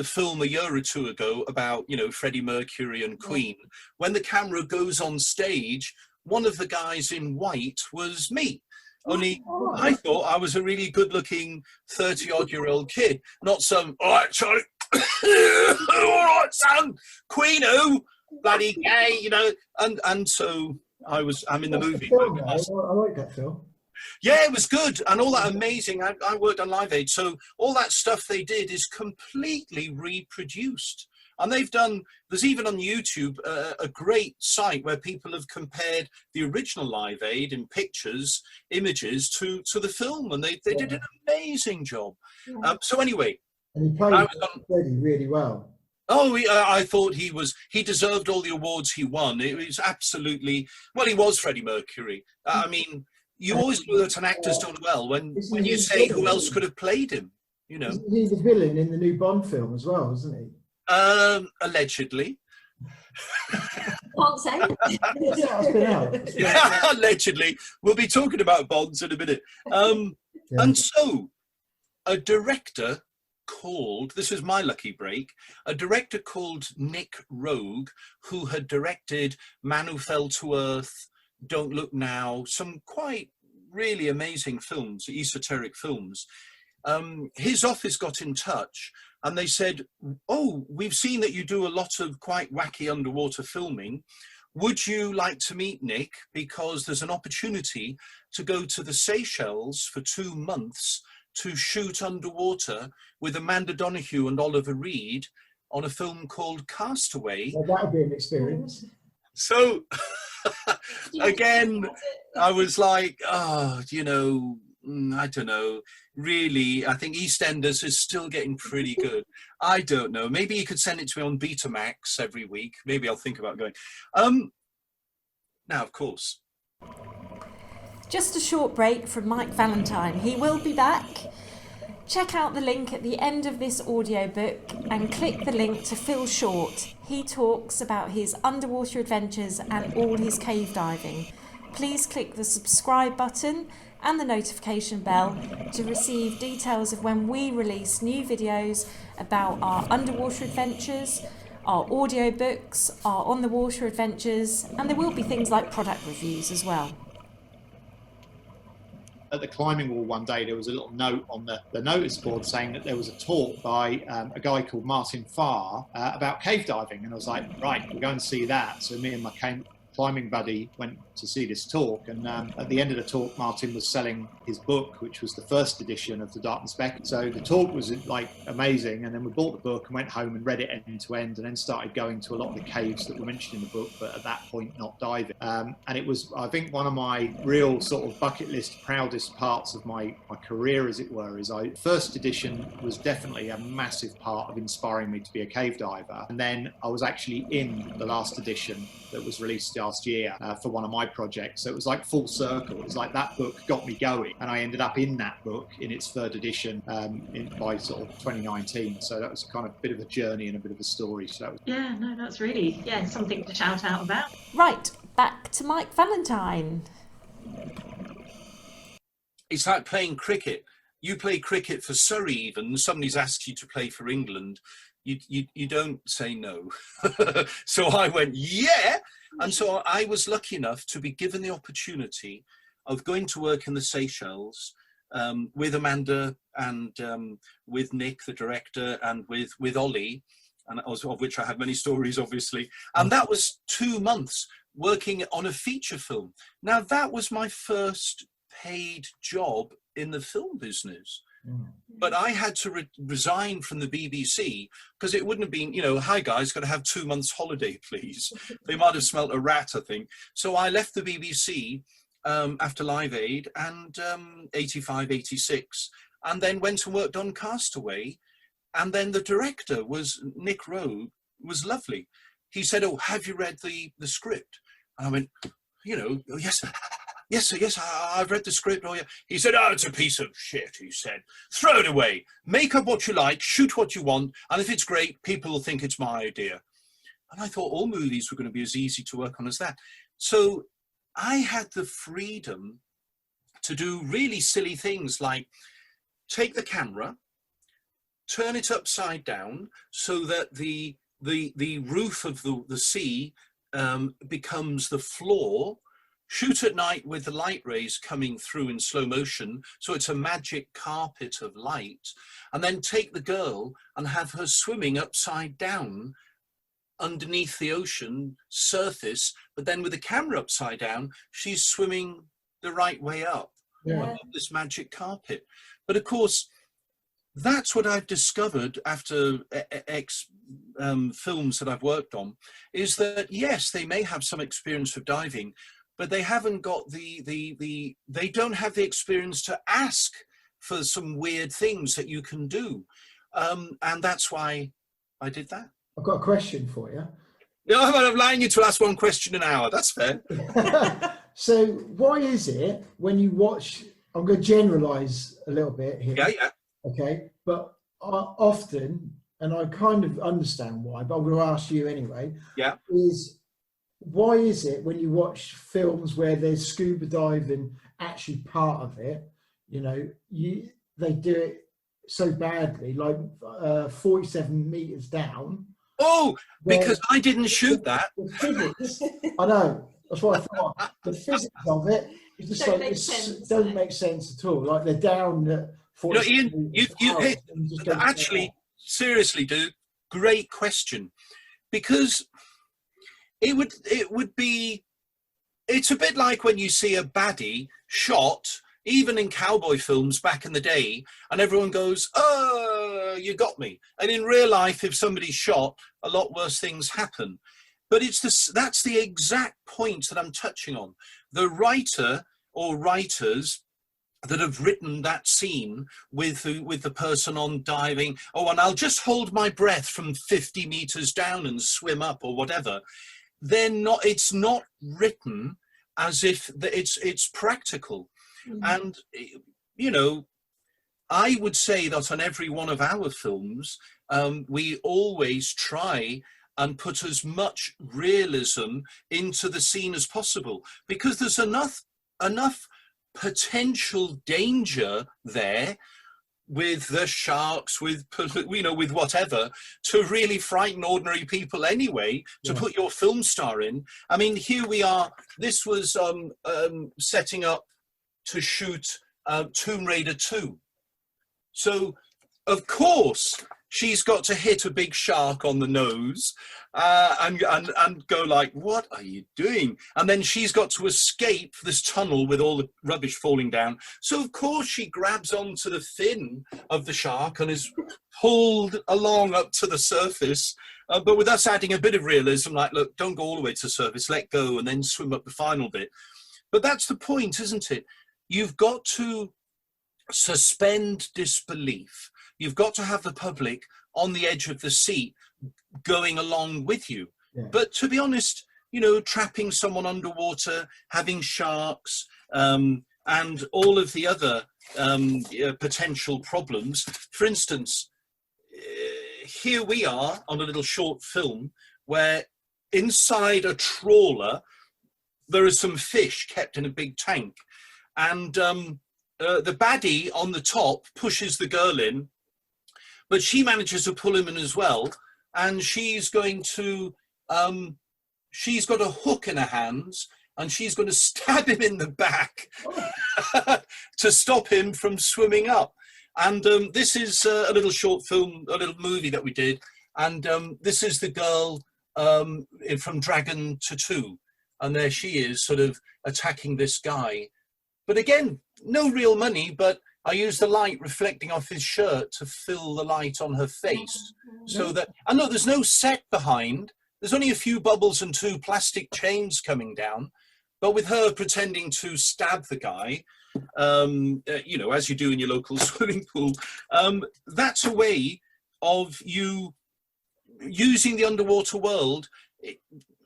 film a year or two ago about, you know, Freddie Mercury and Queen, when the camera goes on stage, one of the guys in white was me. Only I thought I was a really good-looking 30-odd-year-old kid, not some, all right, Charlie, all right, son, Queen who, bloody gay, you know, and so I'm in the movie. I like that film. Yeah, it was good, and all that amazing. I worked on Live Aid, so all that stuff they did is completely reproduced. And they've done, there's even on YouTube a great site where people have compared the original Live Aid in pictures, images to the film, and they did an amazing job. So anyway, and he played Freddie really well. Oh, I thought he deserved all the awards he won. It was absolutely, well, he was Freddie Mercury. I mean, you always know that an actor's done well when you say who else could have played him, you know. He's the villain in the new Bond film as well, isn't he? Allegedly. Can't say. Allegedly. We'll be talking about Bonds in a minute. And so, a director called, this was my lucky break, a director called Nick Rogue, who had directed Man Who Fell to Earth, Don't Look Now, some quite really amazing films, esoteric films. His office got in touch and they said, oh, we've seen that you do a lot of quite wacky underwater filming. Would you like to meet Nick? Because there's an opportunity to go to the Seychelles for 2 months to shoot underwater with Amanda Donoghue and Oliver Reed on a film called Castaway. Well, that would be an experience. So, again, I was like, oh, you know, I don't know. Really, I think EastEnders is still getting pretty good. I don't know. Maybe you could send it to me on Betamax every week. Maybe I'll think about going. Now, of course. Just a short break from Mike Valentine. He will be back. Check out the link at the end of this audiobook and click the link to Phil Short. He talks about his underwater adventures and all his cave diving. Please click the subscribe button and the notification bell to receive details of when we release new videos about our underwater adventures, our audiobooks, our on the water adventures, and there will be things like product reviews as well. At the climbing wall one day, there was a little note on the notice board saying that there was a talk by a guy called Martin Farr about cave diving. And I was like, right, we'll go and see that. So me and my climbing buddy went to see this talk, and at the end of the talk Martin was selling his book, which was the first edition of The Darkness Beckons. So the talk was like amazing, and then we bought the book and went home and read it end to end, and then started going to a lot of the caves that were mentioned in the book, but at that point not diving. And it was, I think, one of my real sort of bucket list proudest parts of my career, as it were, is first edition was definitely a massive part of inspiring me to be a cave diver, and then I was actually in the last edition that was released last year for one of my projects. So it was like full circle. It was like that book got me going, and I ended up in that book in its third edition by sort of 2019. So that was kind of a bit of a journey and a bit of a story. So that was... Yeah, no, that's really, something to shout out about. Right, back to Mike Valentine. It's like playing cricket. You play cricket for Surrey even, somebody's asked you to play for England. you don't say no. So I went, yeah. And so I was lucky enough to be given the opportunity of going to work in the Seychelles with Amanda and with Nick, the director, and with Oddie, and of which I have many stories, obviously. And that was 2 months working on a feature film. Now, that was my first paid job in the film business. But I had to resign from the BBC because it wouldn't have been, hi guys, got to have 2 months holiday, please. They might have smelt a rat, I think. So I left the BBC after Live Aid and 85, 86, and then went and worked on Castaway. And then the director was Nick Rowe, was lovely. He said, oh, have you read the script? And I went, yes, I've read the script. Oh, yeah. He said, oh, it's a piece of shit, he said. Throw it away. Make up what you like, shoot what you want, and if it's great, people will think it's my idea. And I thought all movies were going to be as easy to work on as that. So I had the freedom to do really silly things like take the camera, turn it upside down so that the roof of the sea becomes the floor, shoot at night with the light rays coming through in slow motion, so it's a magic carpet of light, and then take the girl and have her swimming upside down underneath the ocean surface, but then with the camera upside down, she's swimming the right way up above this magic carpet. But of course, that's what I've discovered after films that I've worked on, is that yes, they may have some experience of diving, but they haven't got they don't have the experience to ask for some weird things that you can do. And that's why I did that. I've got a question for you. No, I'm allowing you to ask one question an hour. That's fair. So why is it when you watch, I'm going to generalize a little bit here. Yeah. Okay. But often, and I kind of understand why, but I'm going to ask you anyway. Yeah. Why is it when you watch films where there's scuba diving actually part of it, they do it so badly, like 47 meters down? Oh, because I didn't shoot that. The physics, I know, that's what I thought. The physics of it, it's just like, it doesn't make sense at all. Like they're down at 47 Ian, you hit, actually, seriously, dude, great question. Because it's a bit like when you see a baddie shot, even in cowboy films back in the day, and everyone goes, oh, you got me. And in real life, if somebody's shot, a lot worse things happen. But that's the exact point that I'm touching on. The writer or writers that have written that scene with the person on diving, oh, and I'll just hold my breath from 50 meters down and swim up or whatever. It's not written as if it's practical. And, I would say that on every one of our films, we always try and put as much realism into the scene as possible, because there's enough potential danger there with the sharks, with whatever, to really frighten ordinary people anyway, to put your film star in. I mean, here we are, this was setting up to shoot Tomb Raider 2. So, of course, she's got to hit a big shark on the nose and go like, what are you doing? And then she's got to escape this tunnel with all the rubbish falling down. So, of course, she grabs onto the fin of the shark and is pulled along up to the surface. But with us adding a bit of realism, like, look, don't go all the way to the surface, let go and then swim up the final bit. But that's the point, isn't it? You've got to suspend disbelief. You've got to have the public on the edge of the seat going along with you. Yeah. But to be honest, trapping someone underwater, having sharks, and all of the other potential problems. For instance, here we are on a little short film where inside a trawler, there are some fish kept in a big tank. And the baddie on the top pushes the girl in, but she manages to pull him in as well, and she's going to, she's got a hook in her hands, and she's going to stab him in the back to stop him from swimming up. And this is a little short film, a little movie that we did, and this is the girl from Dragon Tattoo, and there she is, sort of attacking this guy. But again, no real money, but I used the light reflecting off his shirt to fill the light on her face. So that, and look, there's no set behind. There's only a few bubbles and 2 plastic chains coming down. But with her pretending to stab the guy, you know, as you do in your local swimming pool, that's a way of you using the underwater world,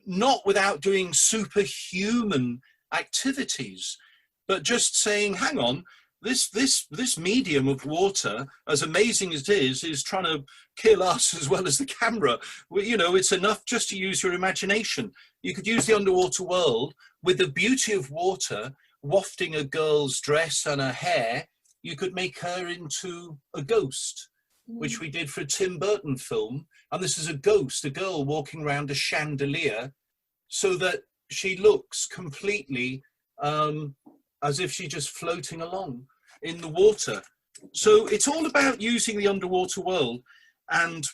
not without doing superhuman activities, but just saying, hang on, this medium of water, as amazing as it is trying to kill us as well as the camera. Well, you know, it's enough just to use your imagination. You could use the underwater world with the beauty of water wafting a girl's dress and her hair. You could make her into a ghost, which we did for a Tim Burton film. And this is a ghost, a girl walking around a chandelier, so that she looks completely as if she's just floating along in the water. So it's all about using the underwater world. And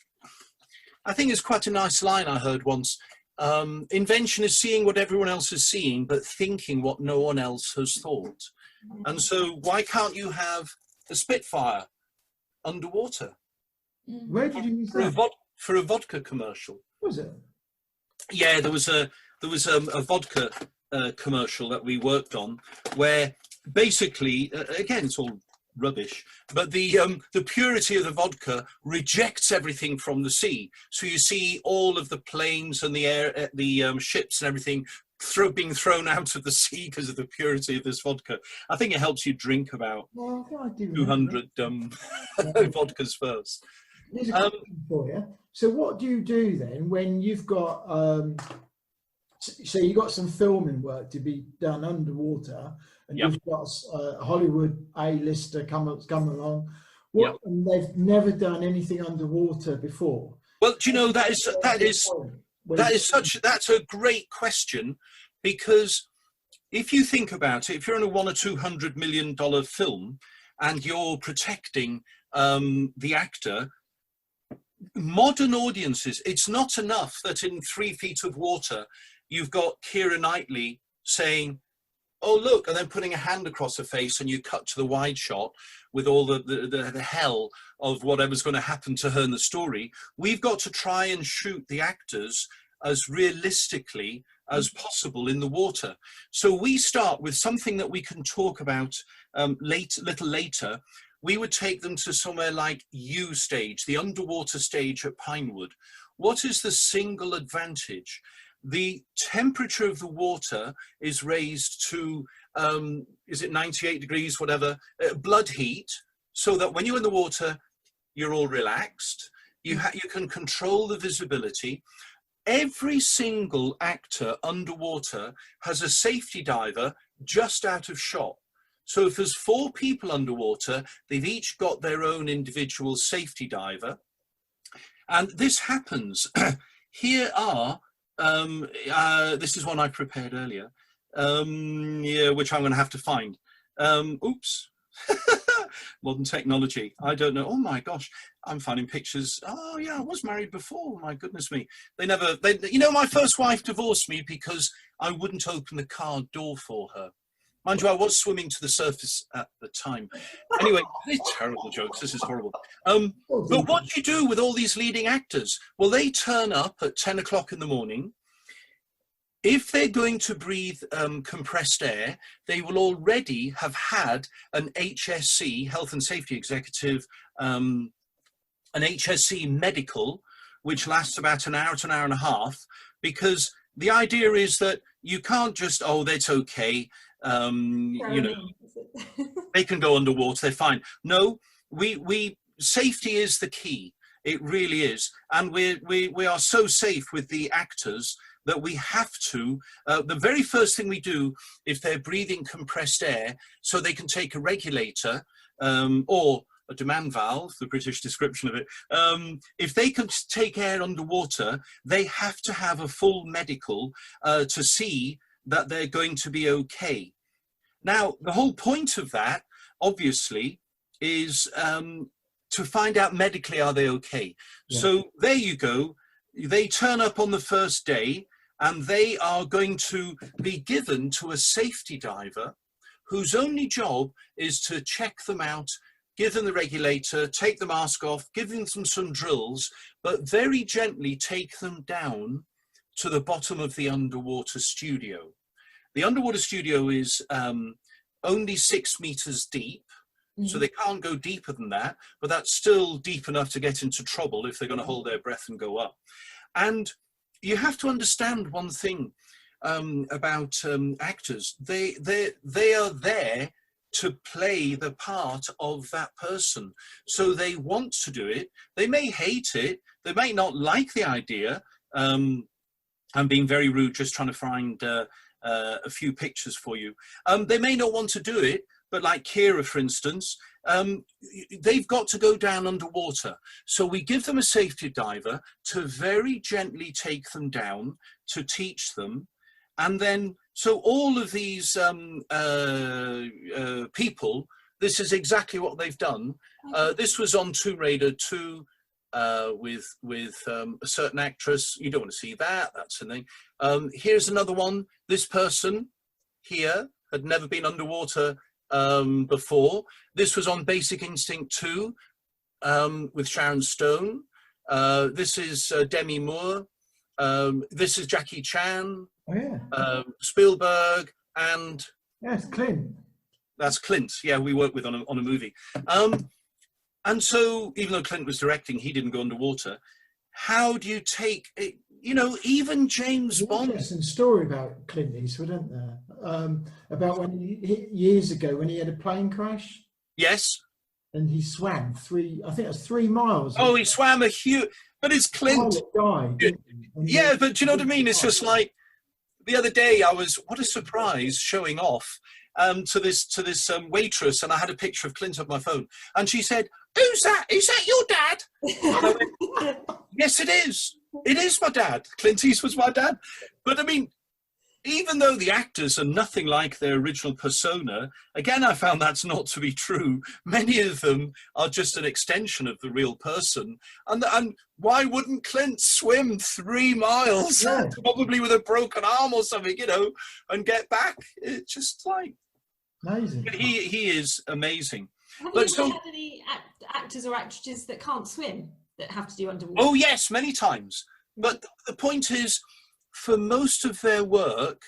I think it's quite a nice line I heard once. Invention is seeing what everyone else is seeing, but thinking what no one else has thought. And so why can't you have a Spitfire underwater? Where did you use that? For a vodka commercial. Was it? Yeah, there was a vodka commercial that we worked on, where basically, again, it's all rubbish, but the purity of the vodka rejects everything from the sea. So you see all of the planes and the air, the ships and everything being thrown out of the sea because of the purity of this vodka. I think it helps you drink about 200 vodkas first. Here's a question for you. So what do you do then when you've got, so you've got some filming work to be done underwater, and you've got a Hollywood A-lister come along, and they've never done anything underwater before? Well, do you know, that's a great question, because if you think about it, if you're in a $100 or $200 million film and you're protecting the actor, modern audiences, it's not enough that in 3 feet of water you've got Keira Knightley saying, oh look, and then putting a hand across her face, and you cut to the wide shot with all the hell of whatever's going to happen to her in the story. We've got to try and shoot the actors as realistically as possible in the water. So we start with something that we can talk about little later. We would take them to somewhere like U stage, the underwater stage at Pinewood. What is the single advantage? The temperature of the water is raised to, is it 98 degrees, whatever, blood heat, so that when you're in the water, you're all relaxed. You can control the visibility. Every single actor underwater has a safety diver just out of shot. So if there's 4 people underwater, they've each got their own individual safety diver. And this happens. Here are, this is one I prepared earlier, which I'm going to have to find. Oops. Modern technology. I don't know. Oh my gosh, I'm finding pictures. Oh yeah, I was married before. My goodness me. You know, my first wife divorced me because I wouldn't open the car door for her. Mind you, I was swimming to the surface at the time. Anyway, these terrible jokes. This is horrible. But what do you do with all these leading actors? Well, they turn up at 10 o'clock in the morning. If they're going to breathe compressed air, they will already have had an HSC, Health and Safety Executive, an HSC medical, which lasts about an hour to an hour and a half, because the idea is that you can't just, oh, that's okay. You know, they can go underwater, they're fine. No, safety is the key. It really is. And we are so safe with the actors that we have to, the very first thing we do, if they're breathing compressed air, so they can take a regulator or a demand valve, the British description of it, if they can take air underwater, they have to have a full medical to see that they're going to be okay. Now, the whole point of that, obviously, is to find out medically, are they okay? Yeah. So there you go. They turn up on the first day, and they are going to be given to a safety diver whose only job is to check them out, give them the regulator, take the mask off, give them some drills, but very gently take them down to the bottom of the underwater studio. The underwater studio is only 6 meters deep, so they can't go deeper than that, but that's still deep enough to get into trouble if they're going to hold their breath and go up. And you have to understand one thing about actors. They are there to play the part of that person. So they want to do it. They may hate it. They may not like the idea. I'm being very rude, just trying to find a few pictures for you. They may not want to do it, but like Kira, for instance, they've got to go down underwater. So we give them a safety diver to very gently take them down, to teach them. And then, so all of these people, this is exactly what they've done. This was on Tomb Raider 2 with a certain actress. You don't want to see that, that's the thing. Here's another one. This person here had never been underwater before. This was on Basic Instinct 2 with Sharon Stone. This is Demi Moore. This is Jackie Chan. Oh, yeah. Spielberg, and yes, Clint. That's Clint. Yeah, we worked with on a movie. And so, even though Clint was directing, he didn't go underwater. How do you take it? You know, even James Bond. Interesting story about Clint Eastwood, isn't there? About when years ago when he had a plane crash. Yes. And he swam 3 miles. Oh, he swam a huge. But it's Clint. Died, yeah, but do you know what I mean? It's just like the other day. What a surprise, showing off to this waitress, and I had a picture of Clint on my phone, and she said, "Who's that? Is that your dad?" And I went, yes, it is. It is my dad. Clint Eastwood's my dad. But I mean, even though the actors are nothing like their original persona, again, I found that's not to be true. Many of them are just an extension of the real person. And why wouldn't Clint swim 3 miles, probably with a broken arm or something, you know, and get back? It's just like amazing. He is amazing. Have you had any actors or actresses that can't swim that have to do underwater? Oh yes, many times. But the point is, for most of their work,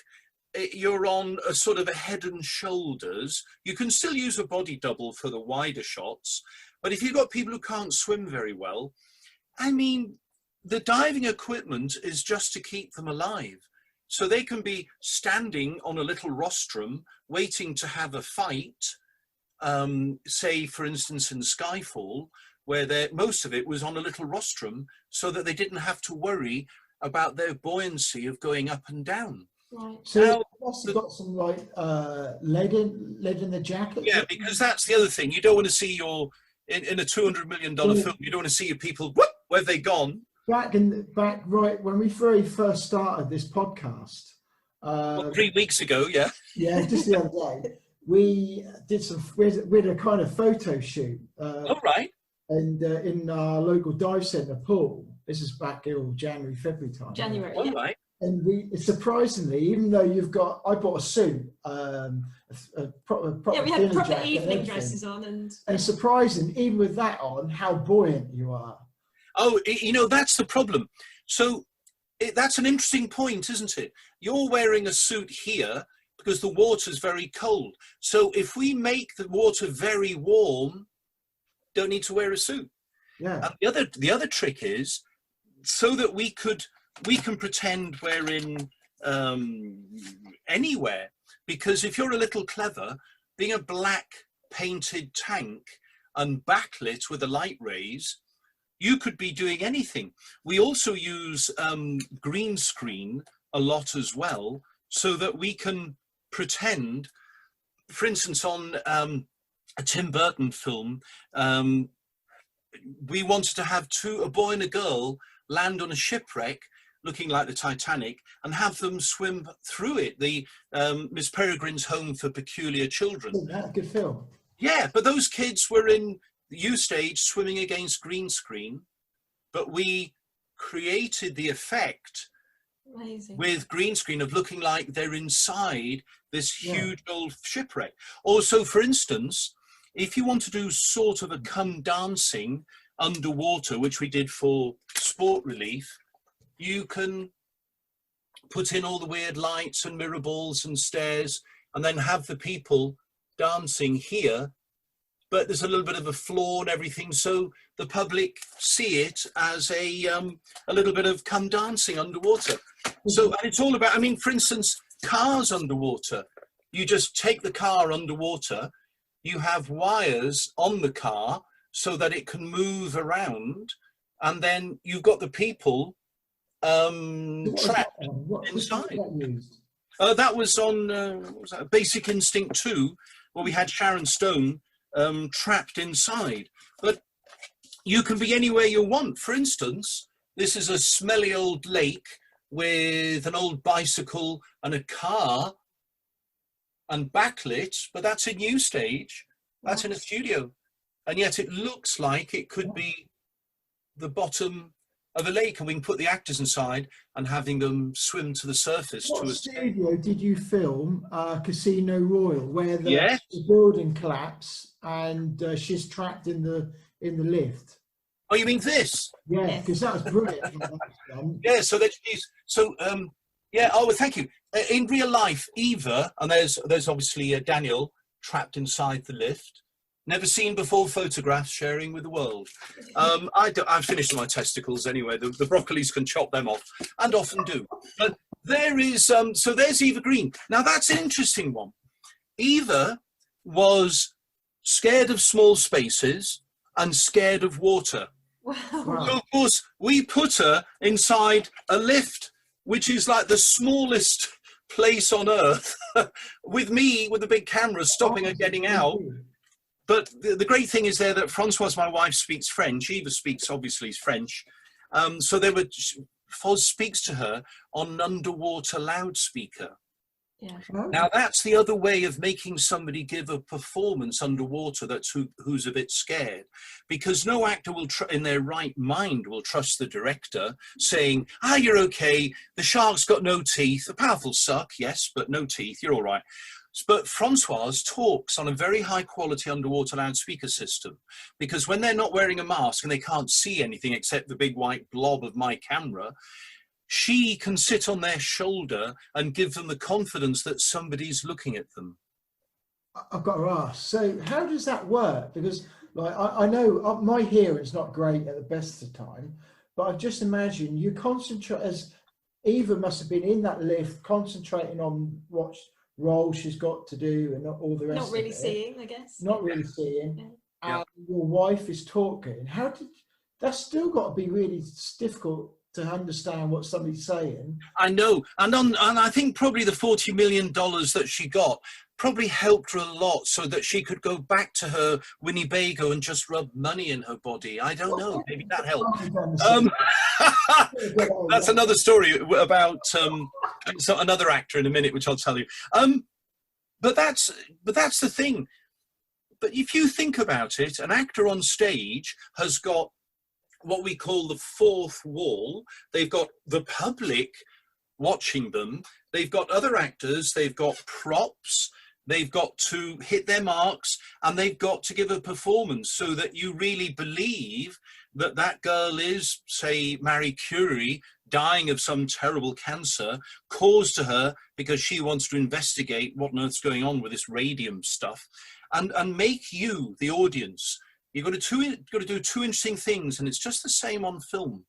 you're on a sort of a head and shoulders. You can still use a body double for the wider shots, but if you've got people who can't swim very well, I mean, the diving equipment is just to keep them alive. So they can be standing on a little rostrum, waiting to have a fight, say, for instance, in Skyfall, where most of it was on a little rostrum, so that they didn't have to worry about their buoyancy of going up and down. Right. So you must have got some like lead in the jacket. Yeah, because that's the other thing. You don't want to see in a $200 million film. You don't want to see your people. Whoop, where have they gone? Back right when we very first started this podcast. 3 weeks ago, yeah. Yeah, just the other day. We did we had a kind of photo shoot. Oh, right. And in our local dive centre pool. This is back in January, February time. January, yeah. Right. And surprisingly, even though I bought a suit, a proper we had proper jacket evening dresses on, and surprising, even with that on, how buoyant you are. Oh, you know, that's the problem. So that's an interesting point, isn't it? You're wearing a suit here because the water's very cold. So if we make the water very warm, don't need to wear a suit. Yeah. And the other trick is, so that we can pretend we're in anywhere, because if you're a little clever, being a black painted tank and backlit with the light rays, you could be doing anything. We also use green screen a lot as well, so that we can pretend, for instance, on a Tim Burton film. We wanted to have a boy and a girl land on a shipwreck looking like the Titanic and have them swim through it. The Miss Peregrine's Home for Peculiar Children. Isn't that a good film? Yeah, but those kids were in the U stage swimming against green screen, but we created the effect with green screen of looking like they're inside this huge old shipwreck. Also, for instance, if you want to do sort of a come dancing underwater, which we did for Sport Relief, you can put in all the weird lights and mirror balls and stairs and then have the people dancing here, but there's a little bit of a flaw and everything, so the public see it as a little bit of come dancing underwater. So, and it's all about, I mean, for instance, cars underwater. You just take the car underwater, you have wires on the car so that it can move around, and then you've got the people trapped inside. That was on what was that? Basic Instinct 2, where we had Sharon Stone trapped inside. But you can be anywhere you want. For instance, this is a smelly old lake with an old bicycle and a car and backlit, but that's a new stage. That's in a studio. And yet it looks like it could be the bottom of a lake, and we can put the actors inside and having them swim to the surface. What studio did you film Casino Royale, where the building collapsed and she's trapped in the lift? Oh, you mean this? Yeah, because that was brilliant. Yeah, so that she's yeah. Oh, well, thank you. In real life, Eva, and there's obviously Daniel trapped inside the lift. Never seen before photographs sharing with the world. I've finished my testicles anyway. The broccolis can chop them off, and often do. But there is, so there's Eva Green. Now that's an interesting one. Eva was scared of small spaces and scared of water. Wow. So of course, we put her inside a lift, which is like the smallest place on earth, with me with a big camera stopping her getting out. But the great thing is there that Francoise, my wife, speaks French. Eva speaks, obviously, French. So Foz speaks to her on an underwater loudspeaker. Yeah. Now, that's the other way of making somebody give a performance underwater who's a bit scared. Because no actor will, in their right mind, will trust the director saying, you're okay, the shark's got no teeth, a powerful suck, yes, but no teeth, you're all right. But Francoise talks on a very high quality underwater loudspeaker system, because when they're not wearing a mask and they can't see anything except the big white blob of my camera, she can sit on their shoulder and give them the confidence that somebody's looking at them. I've got to ask, so how does that work? Because like I know my hearing's not great at the best of the time, but I just imagine you concentrate, as Eva must have been in that lift concentrating on what role she's got to do and not all the rest. Not really of it. seeing, I guess. Not really seeing. Yeah. And your wife is talking. That's still got to be really difficult to understand what somebody's saying. I know, and I think probably the $40 million that she got probably helped her a lot, so that she could go back to her Winnebago and just rub money in her body. I don't know, maybe that helped. That's another story about another actor in a minute, which I'll tell you. But that's the thing. But if you think about it, an actor on stage has got what we call the fourth wall. They've got the public watching them. They've got other actors. They've got props. They've got to hit their marks, and they've got to give a performance so that you really believe that that girl is, say, Marie Curie, dying of some terrible cancer caused to her because she wants to investigate what on earth's going on with this radium stuff, and make you, the audience. You've got to do two interesting things, and it's just the same on film.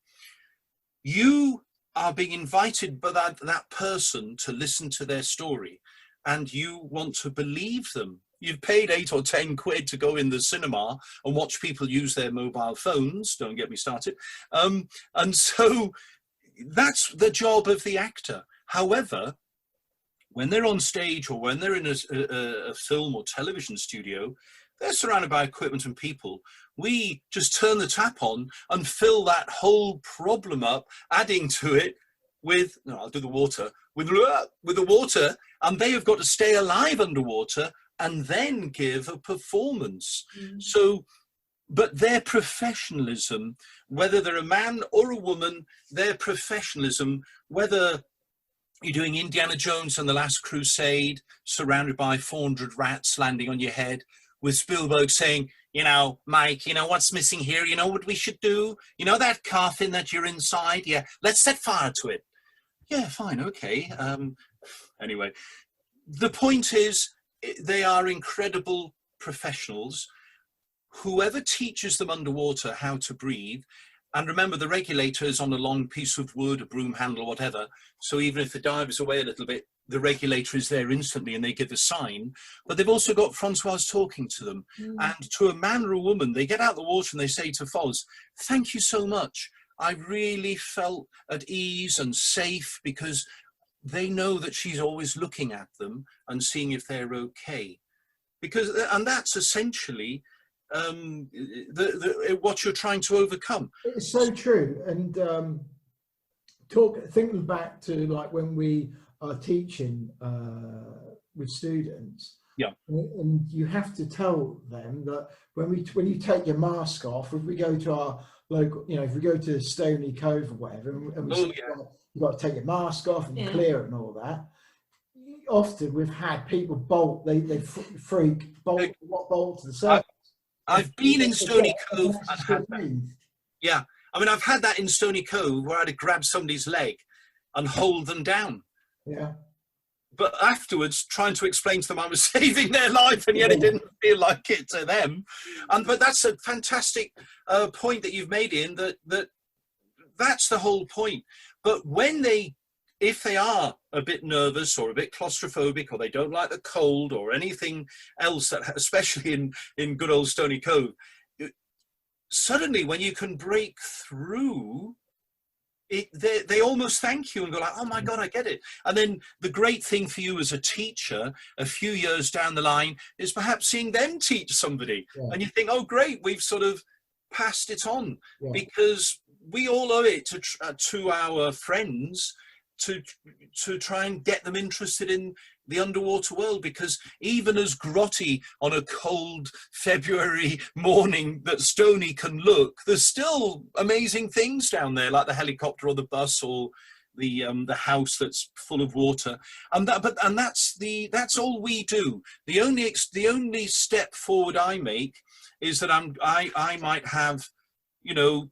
You are being invited by that person to listen to their story, and you want to believe them. You've paid 8 or 10 quid to go in the cinema and watch people use their mobile phones. Don't get me started. And so that's the job of the actor. However, when they're on stage or when they're in a film or television studio, they're surrounded by equipment and people. We just turn the tap on and fill that whole problem up, adding to it with, no, I'll do the water, with the water, and they have got to stay alive underwater and then give a performance. So, but their professionalism, whether they're a man or a woman, their professionalism, whether you're doing Indiana Jones and the Last Crusade, surrounded by 400 rats landing on your head, with Spielberg saying, you know, Mike, you know, what's missing here? You know what we should do? You know that coffin that you're inside? Yeah, let's set fire to it. Yeah, fine, okay. Anyway, the point is, they are incredible professionals. Whoever teaches them underwater how to breathe, and remember the regulator is on a long piece of wood, a broom handle or whatever, so even if the dive is away a little bit, the regulator is there instantly and they give a sign. But they've also got Francoise talking to them. And to a man or a woman, they get out the water and they say to Foz, thank you so much. I really felt at ease and safe, because they know that she's always looking at them and seeing if they're okay. Because, and that's essentially what you're trying to overcome. It's so true. And thinking back to like when we are teaching with students, yeah, and you have to tell them that when you take your mask off, if we go to our local, you know, if we go to Stony Cove or whatever, and we say, you've got to take your mask off and clear it and all that. Often we've had people bolt, they bolt to the surface. I've been in Stony Cove and had that. Yeah, I mean, I've had that in Stony Cove where I had to grab somebody's leg and hold them down. Yeah. But afterwards, trying to explain to them I was saving their life, and yet it didn't feel like it to them. But that's a fantastic point that you've made, Ian, that's the whole point. But if they are a bit nervous or a bit claustrophobic, or they don't like the cold or anything else, that, especially in good old Stony Cove, suddenly when you can break through, they almost thank you and go like, oh my God, I get it. And then the great thing for you as a teacher, a few years down the line, is perhaps seeing them teach somebody. Yeah. And you think, oh great, we've sort of passed it on. Yeah. Because we all owe it to our friends to try and get them interested in the underwater world, because even as grotty on a cold February morning that Stony can look, there's still amazing things down there, like the helicopter or the bus or the house that's full of water, and that's all we do. The only step forward I make is that I might have, you know,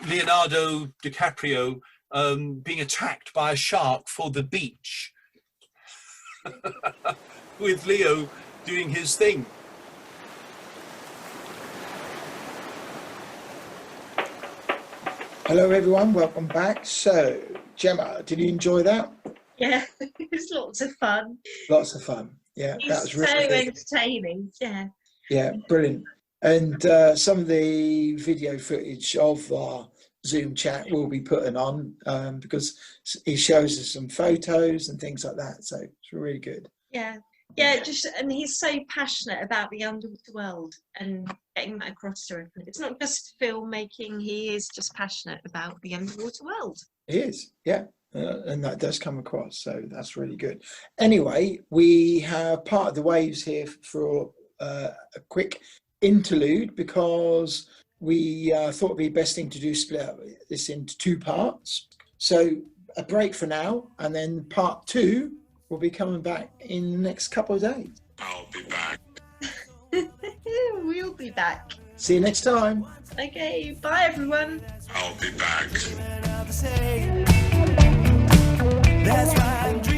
Leonardo DiCaprio being attacked by a shark for the beach, with Leo doing his thing. Hello everyone, welcome back. So Gemma, did you enjoy that? Yeah, it was lots of fun. Lots of fun. Yeah, that was really so entertaining. Yeah. Yeah, brilliant. And some of the video footage of our Zoom chat will be putting on because he shows us some photos and things like that, so it's really good. Yeah, and he's so passionate about the underwater world and getting that across to everyone. It's not just filmmaking, he is just passionate about the underwater world. He is, yeah, and that does come across, so that's really good. Anyway, we have part of the waves here for a quick interlude, because we thought it'd be best thing to do split this into two parts. So a break for now, and then part two will be coming back in the next couple of days. I'll be back. We'll be back. See you next time. Okay, bye everyone. I'll be back. That's why I'm dreaming.